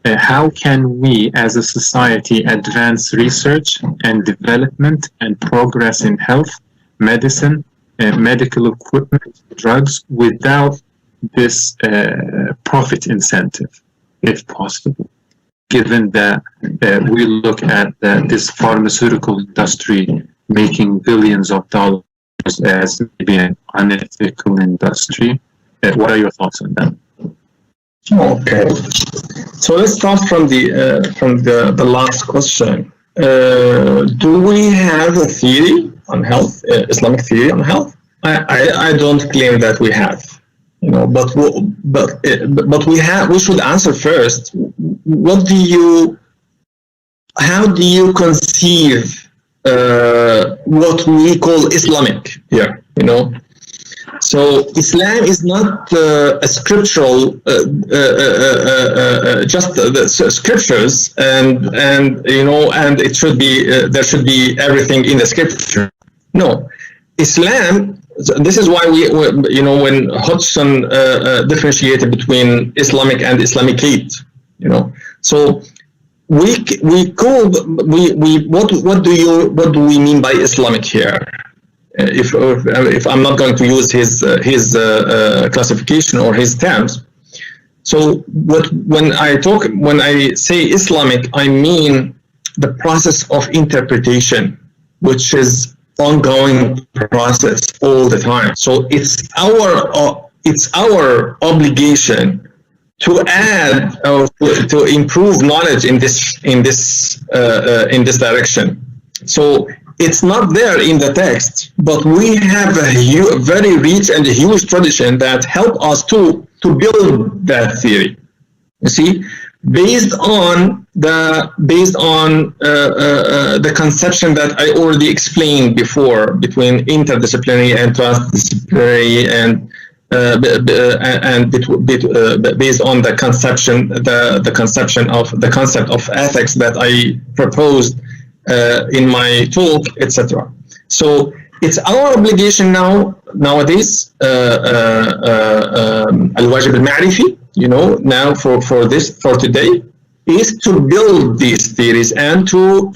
How can we as a society advance research and development and progress in health, medicine, medical equipment, drugs, without this profit incentive, if possible, given that we look at this pharmaceutical industry making billions of dollars as maybe an unethical industry? What are your thoughts on that? Okay, so let's start from the last question. Do we have a theory on health, Islamic theory on health? I don't claim that we have, you know, but we should answer first. How do you conceive what we call Islamic here, you know? So Islam is not a scriptural, just the scriptures, and you know, and it should be there should be everything in the scripture. No, Islam. This is why we you know, when Hodgson differentiated between Islamic and Islamicate, you know. So what do we mean by Islamic here? if I'm not going to use his classification or his terms. So when I say Islamic, I mean the process of interpretation, which is ongoing process all the time. So it's our obligation to add or to improve knowledge in this direction. So it's not there in the text, but we have a very rich and a huge tradition that help us to build that theory. You see, based on the conception that I already explained before between interdisciplinary and transdisciplinary, and based on the concept of ethics that I proposed in my talk, etc. So it's our obligation nowadays, al-wajib al-ma'rifi, now for today, is to build these theories and to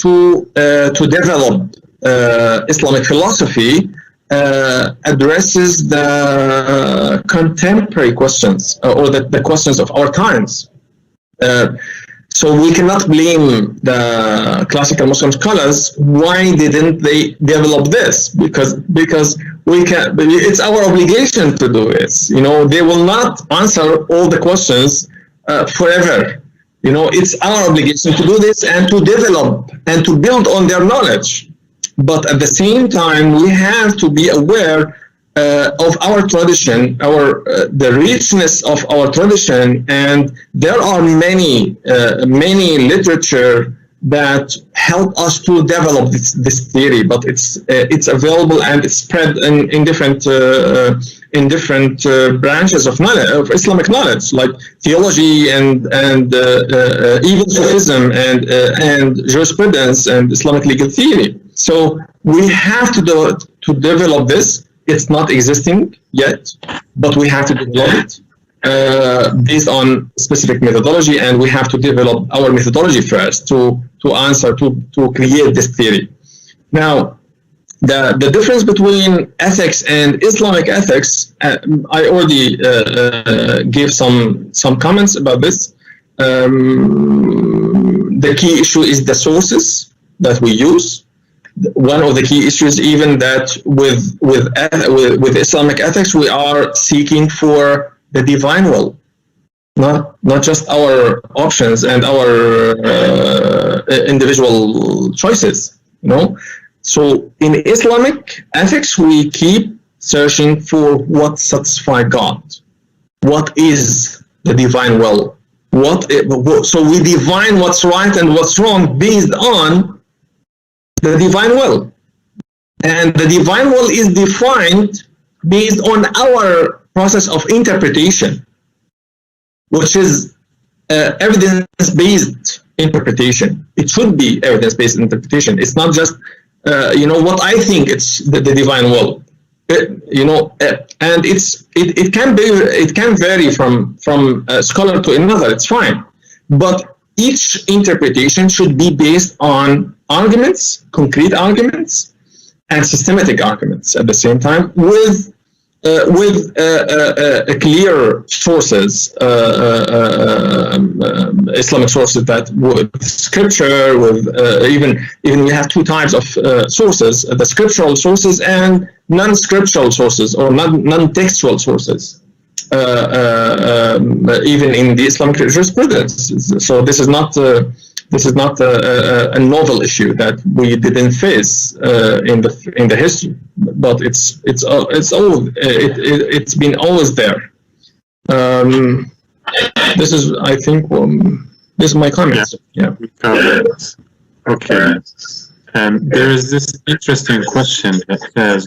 develop Islamic philosophy addresses the contemporary questions or the questions of our times. So we cannot blame the classical Muslim scholars. Why didn't they develop this? Because we can. It's our obligation to do this. They will not answer all the questions forever. It's our obligation to do this and to develop and to build on their knowledge. But at the same time, we have to be aware of our tradition, the richness of our tradition, and there are many literature that help us to develop this theory. But it's available and it's spread in different branches of knowledge, of Islamic knowledge, like theology and even Sufism and jurisprudence and Islamic legal theory. So we have to develop this. It's not existing yet, but we have to develop it based on specific methodology, and we have to develop our methodology first to create this theory. Now, the difference between ethics and Islamic ethics, I already gave some comments about this. The key issue is the sources that we use. One of the key issues, even that with Islamic ethics, we are seeking for the divine will, not just our options and our individual choices. So in Islamic ethics, we keep searching for what satisfies God. What is the divine will? So we define what's right and what's wrong based on the divine will, and the divine will is defined based on our process of interpretation, which is evidence-based interpretation. It should be evidence-based interpretation. It's not just what I think it's the divine will. And it can vary from a scholar to another. It's fine, but each interpretation should be based on arguments, concrete arguments, and systematic arguments at the same time, with clear sources, Islamic sources, that with scripture, with even we have two types of sources: the scriptural sources and non-scriptural sources or non-textual sources. Even in the Islamic jurisprudence. So this is not a novel issue that we didn't face in the history, but it's been always there. This is, I think, this is my comments. Yeah. Okay. There is this interesting question that says,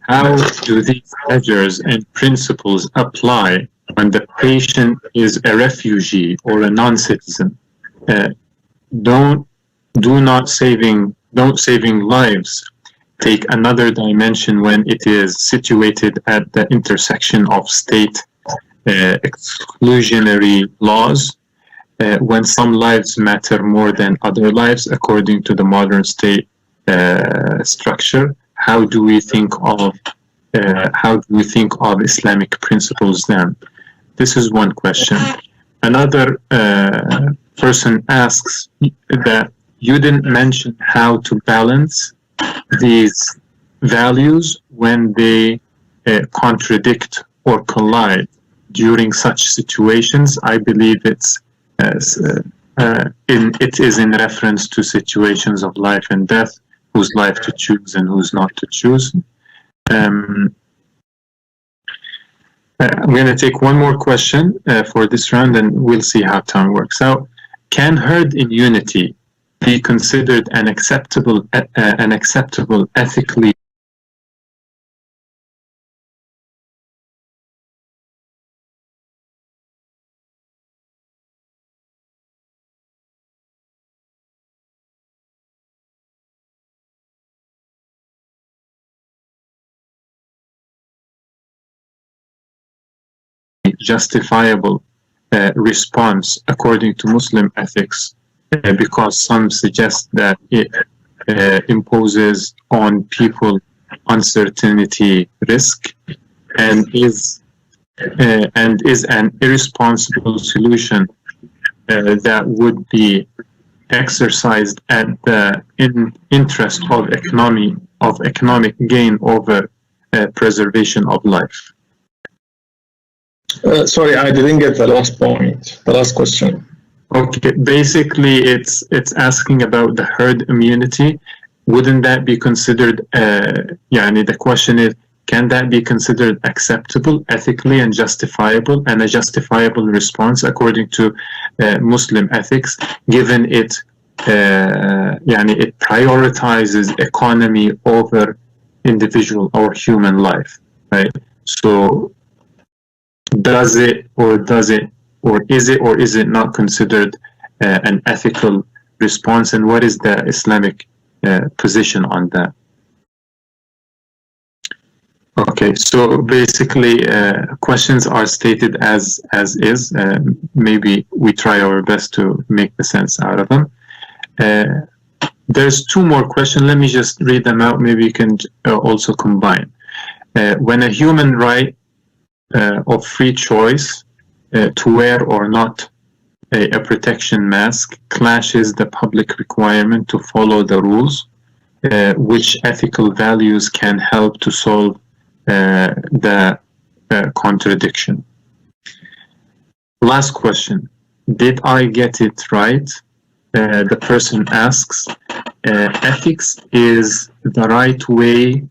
how do these measures and principles apply when the patient is a refugee or a non-citizen? Don't saving lives take another dimension when it is situated at the intersection of state exclusionary laws, when some lives matter more than other lives according to the modern state structure? how do we think of Islamic principles then? This is one question. Another person asks that you didn't mention how to balance these values when they contradict or collide during such situations. I believe it is in reference to situations of life and death, whose life to choose and whose not to choose. I'm going to take one more question for this round, and we'll see how time works out. Can herd immunity be considered an acceptable ethically justifiable response according to Muslim ethics, because some suggest that it imposes on people uncertainty, risk, and is an irresponsible solution that would be exercised at the interest of economic gain over preservation of life. Sorry, I didn't get the last point, the last question. Okay, basically it's asking about the herd immunity. Wouldn't that be considered, the question is, can that be considered acceptable, ethically and justifiable, and a justifiable response according to Muslim ethics, given it prioritizes economy over individual or human life, right? So is it not considered an ethical response, and what is the Islamic position on that? Okay, so basically questions are stated as is. Maybe we try our best to make the sense out of them. There's two more questions. Let me just read them out. Maybe you can also combine. When a human right of free choice to wear or not a protection mask clashes the public requirement to follow the rules, which ethical values can help to solve the contradiction. Last question. Did I get it right? The person asks, ethics is the right way.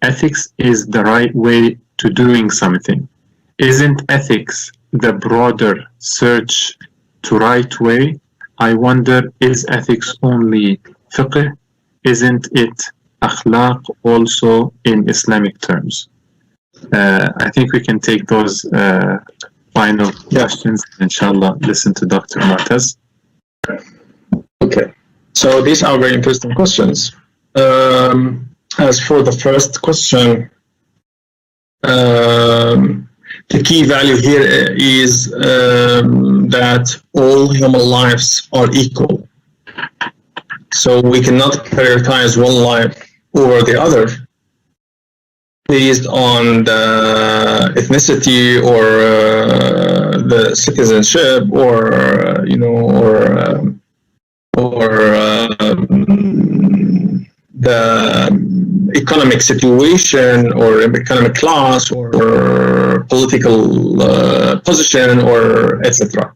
Ethics is the right way to doing something. Isn't ethics the broader search to right way? I wonder, is ethics only fiqh? Isn't it akhlaq also in Islamic terms? I think we can take those final questions. Inshallah, listen to Dr. Mutaz. Okay, so these are very interesting questions. As for the first question, the key value here is that all human lives are equal. So we cannot prioritize one life over the other based on the ethnicity or the citizenship or the economic situation or economic class or political position or etc.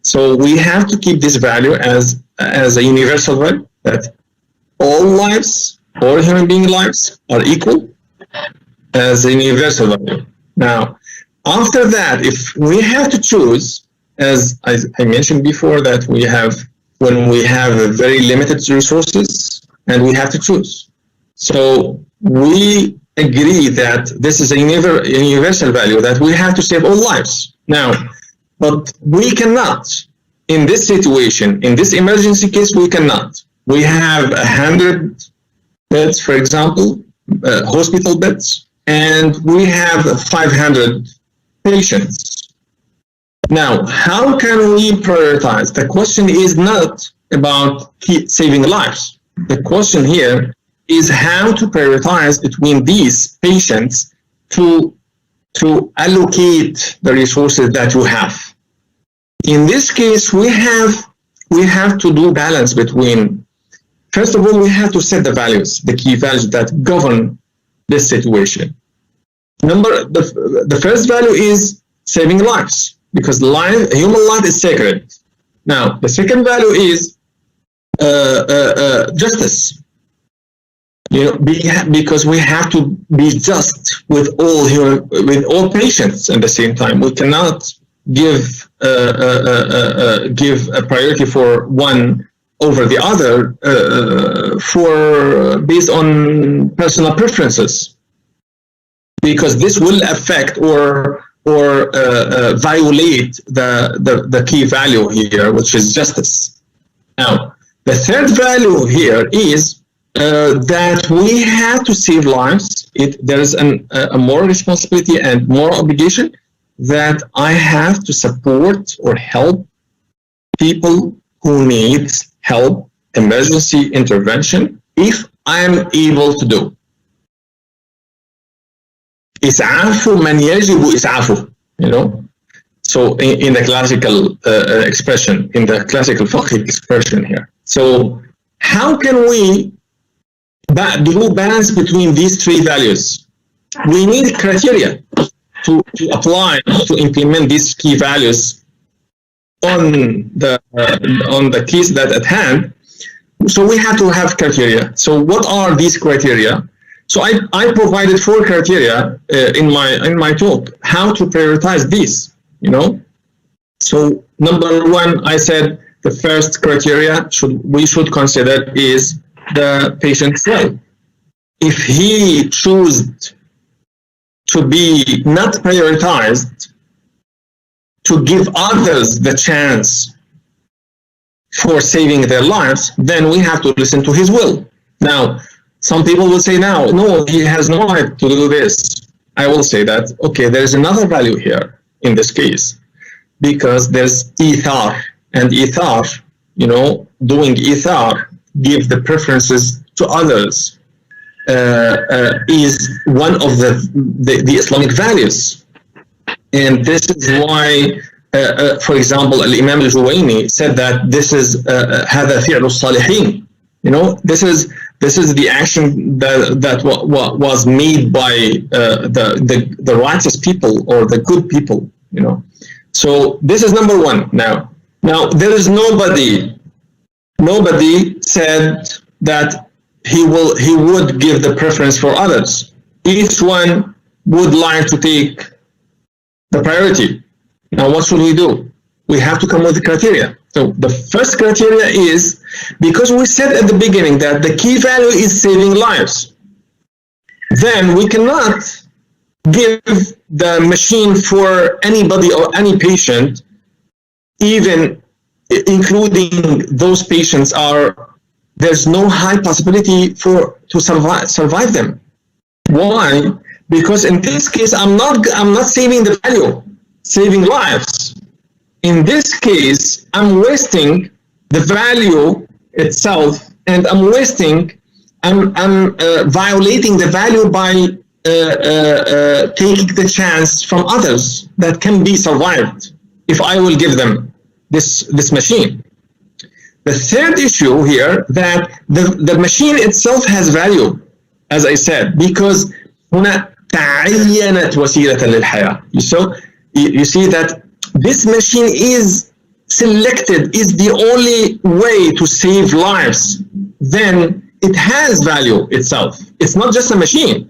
So we have to keep this value as a universal value, that all lives, all human being lives are equal as a universal value. Now, after that, if we have to choose, as I mentioned before, that when we have very limited resources and we have to choose. So we agree that this is a universal value, that we have to save all lives. Now, but we cannot, in this situation, in this emergency case, we cannot. We have 100 beds, for example, hospital beds, and we have 500 patients. Now, how can we prioritize? The question is not about saving lives. The question here is how to prioritize between these patients to allocate the resources that you have. In this case, we have to do balance between, first of all, we have to set the values, the key values that govern this situation. The first value is saving lives, because human life is sacred. Now, the second value is justice. Because we have to be just with all patients at the same time. We cannot give a priority for one over the other based on personal preferences, because this will affect or violate the key value here, which is justice. Now, the third value here is that we have to save lives. There is a more responsibility and more obligation that I have to support or help people who need help, emergency intervention, if I'm able to do. إسعاف من يجب إسعافه, So in the classical expression, in the classical fiqh expression here. So how can we do balance between these three values? We need criteria to apply, to implement these key values on the case that at hand. So we have to have criteria. So what are these criteria? So I provided 4 criteria in my talk, how to prioritize these, So number 1, I said the first criteria we should consider is the patient's will. If he chooses to be not prioritized, to give others the chance for saving their lives, then we have to listen to his will. Now, some people will say, no, he has no right to do this. I will say that, okay, there's another value here in this case, because there's ithar, and ithar, doing ithar, give the preferences to others, is one of the Islamic values. And this is why, for example, Imam al-Juwayni said that this is هذا فعل الصالحين. This is the action that was made by the righteous people or the good people. So this is number 1. Now there is nobody said that he would give the preference for others. Each one would like to take the priority. Now what should we do? We have to come with the criteria. So the first criteria is, because we said at the beginning that the key value is saving lives, then we cannot give the machine for anybody or any patient, even including those patients there's no high possibility to survive them. Why? Because in this case, I'm not saving the value, saving lives. In this case, I'm wasting the value itself, and I'm violating the value by taking the chance from others that can be survived if I will give them this machine. The third issue here, that the machine itself has value, as I said, because هنا تعينت وسيلة للحياة. You see that this machine is selected, is the only way to save lives. Then it has value itself. It's not just a machine.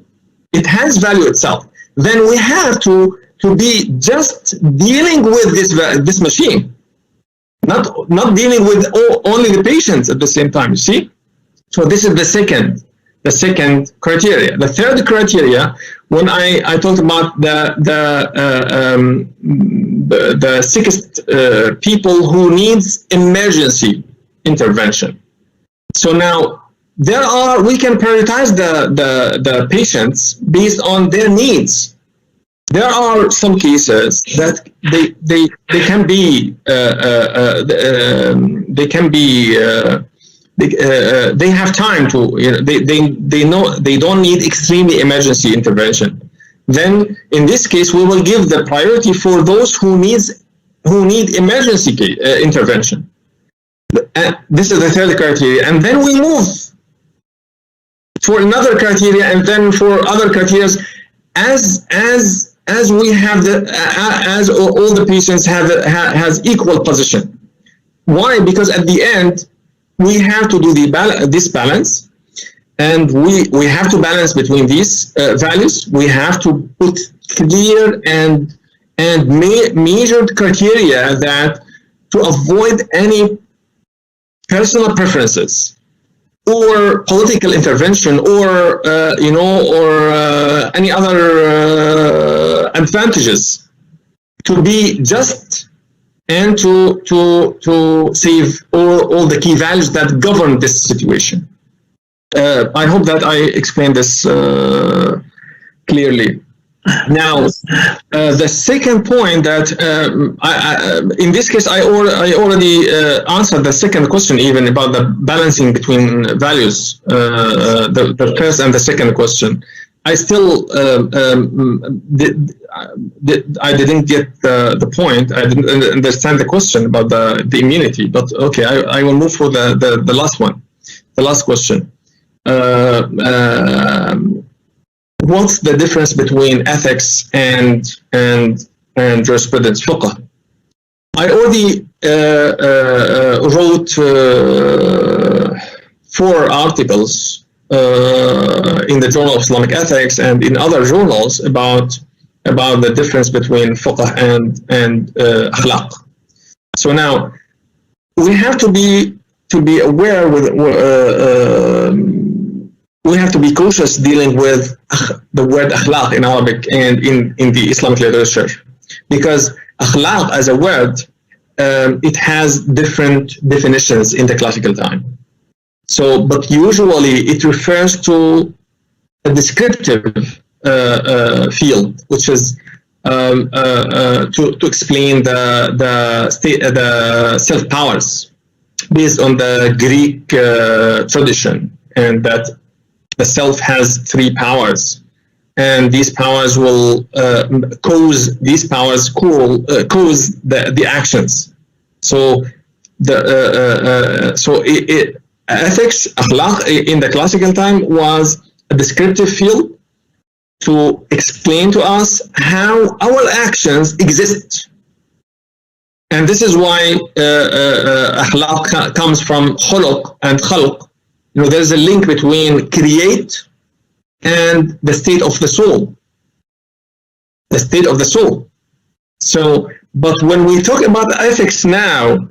It has value itself. Then we have to be just dealing with this machine. Not dealing with only the patients at the same time, you see? So this is the second criteria. The third criteria, when I talked about the sickest people who needs emergency intervention. So now we can prioritize the patients based on their needs. There are some cases that they can be they have time to, they know they don't need extremely emergency intervention. Then in this case, we will give the priority for those who need emergency intervention. This is the third criteria, and then we move for another criteria, and then for other criteria, as we have as all the patients has equal position. Why? Because at the end we have to do this balance, and we have to balance between these values. We have to put clear and measured criteria that to avoid any personal preferences or political intervention or any other advantages, to be just and to save all the key values that govern this situation. I hope that I explained this clearly. Now, the second point that in this case, I already answered the second question, even about the balancing between values, the first and the second question. I still I didn't get the point. I didn't understand the question about the immunity, but okay, I will move for the last one, the last question. What's the difference between ethics and jurisprudence, fiqh? I already wrote 4 articles in the Journal of Islamic Ethics and in other journals about the difference between fiqh and akhlaq. So now we have to be aware with. We have to be cautious dealing with the word akhlaq in Arabic and in the Islamic literature, because akhlaq as a word, it has different definitions in the classical time. So, but usually it refers to a descriptive field, which is to explain the self powers based on the Greek tradition, and that the self has 3 powers, and these powers will cause the actions. So ethics, akhlaq, in the classical time was a descriptive field to explain to us how our actions exist, and this is why akhlaq comes from khuluq and khalq. There's a link between create and the state of the soul. The state of the soul. So, but when we talk about ethics now,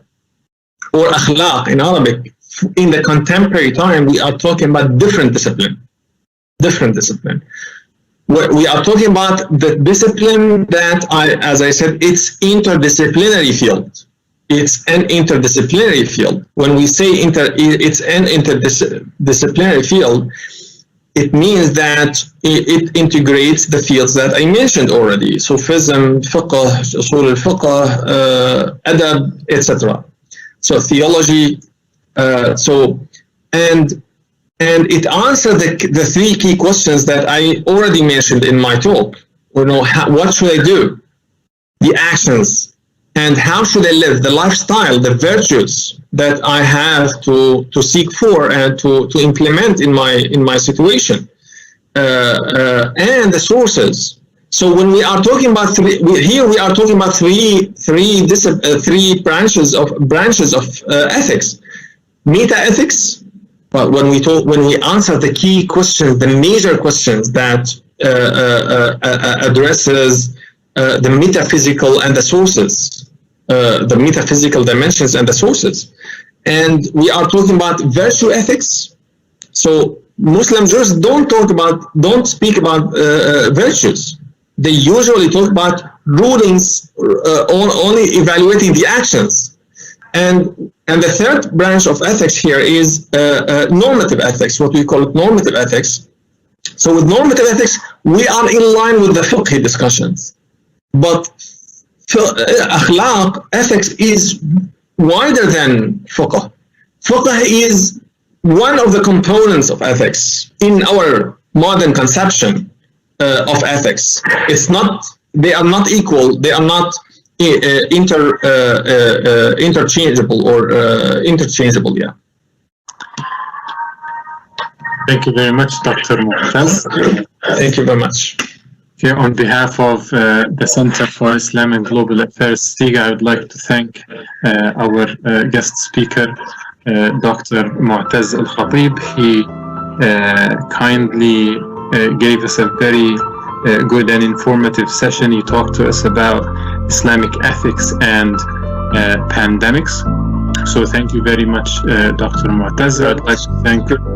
or akhlaq in Arabic, in the contemporary time, we are talking about different discipline. Different discipline. We are talking about the discipline that, as I said, it's interdisciplinary field. It's an interdisciplinary field. When we say it's an interdisciplinary field, it means that it integrates the fields that I mentioned already: Sufism, fiqh, usul al-fiqh, adab, etc. So theology. And it answers the 3 key questions that I already mentioned in my talk. What should I do? The actions. And how should I live? The lifestyle, the virtues that I have to seek for and to implement in my situation, and the sources. So when we are talking about we are talking about three branches of ethics. Meta ethics. But when we answer the key questions, the major questions that addresses the metaphysical and the sources, the metaphysical dimensions and the sources. And we are talking about virtue ethics. So Muslim jurists don't speak about virtues. They usually talk about rulings, only evaluating the actions. And the third branch of ethics here is normative ethics, what we call it normative ethics. So with normative ethics, we are in line with the fiqh discussions. But akhlaq, ethics, is wider than fiqh. Fiqh is one of the components of ethics in our modern conception of ethics. They are not equal. They are not interchangeable or interchangeable. Yeah. Thank you very much, Dr. Mutaz. Thank you very much. Okay, on behalf of the Center for Islam and Global Affairs, CIGA, I would like to thank our guest speaker, Dr. Mutaz Al-khatib. He kindly gave us a very good and informative session. He talked to us about Islamic ethics and pandemics. So thank you very much, Dr. Mutaz. I'd like to thank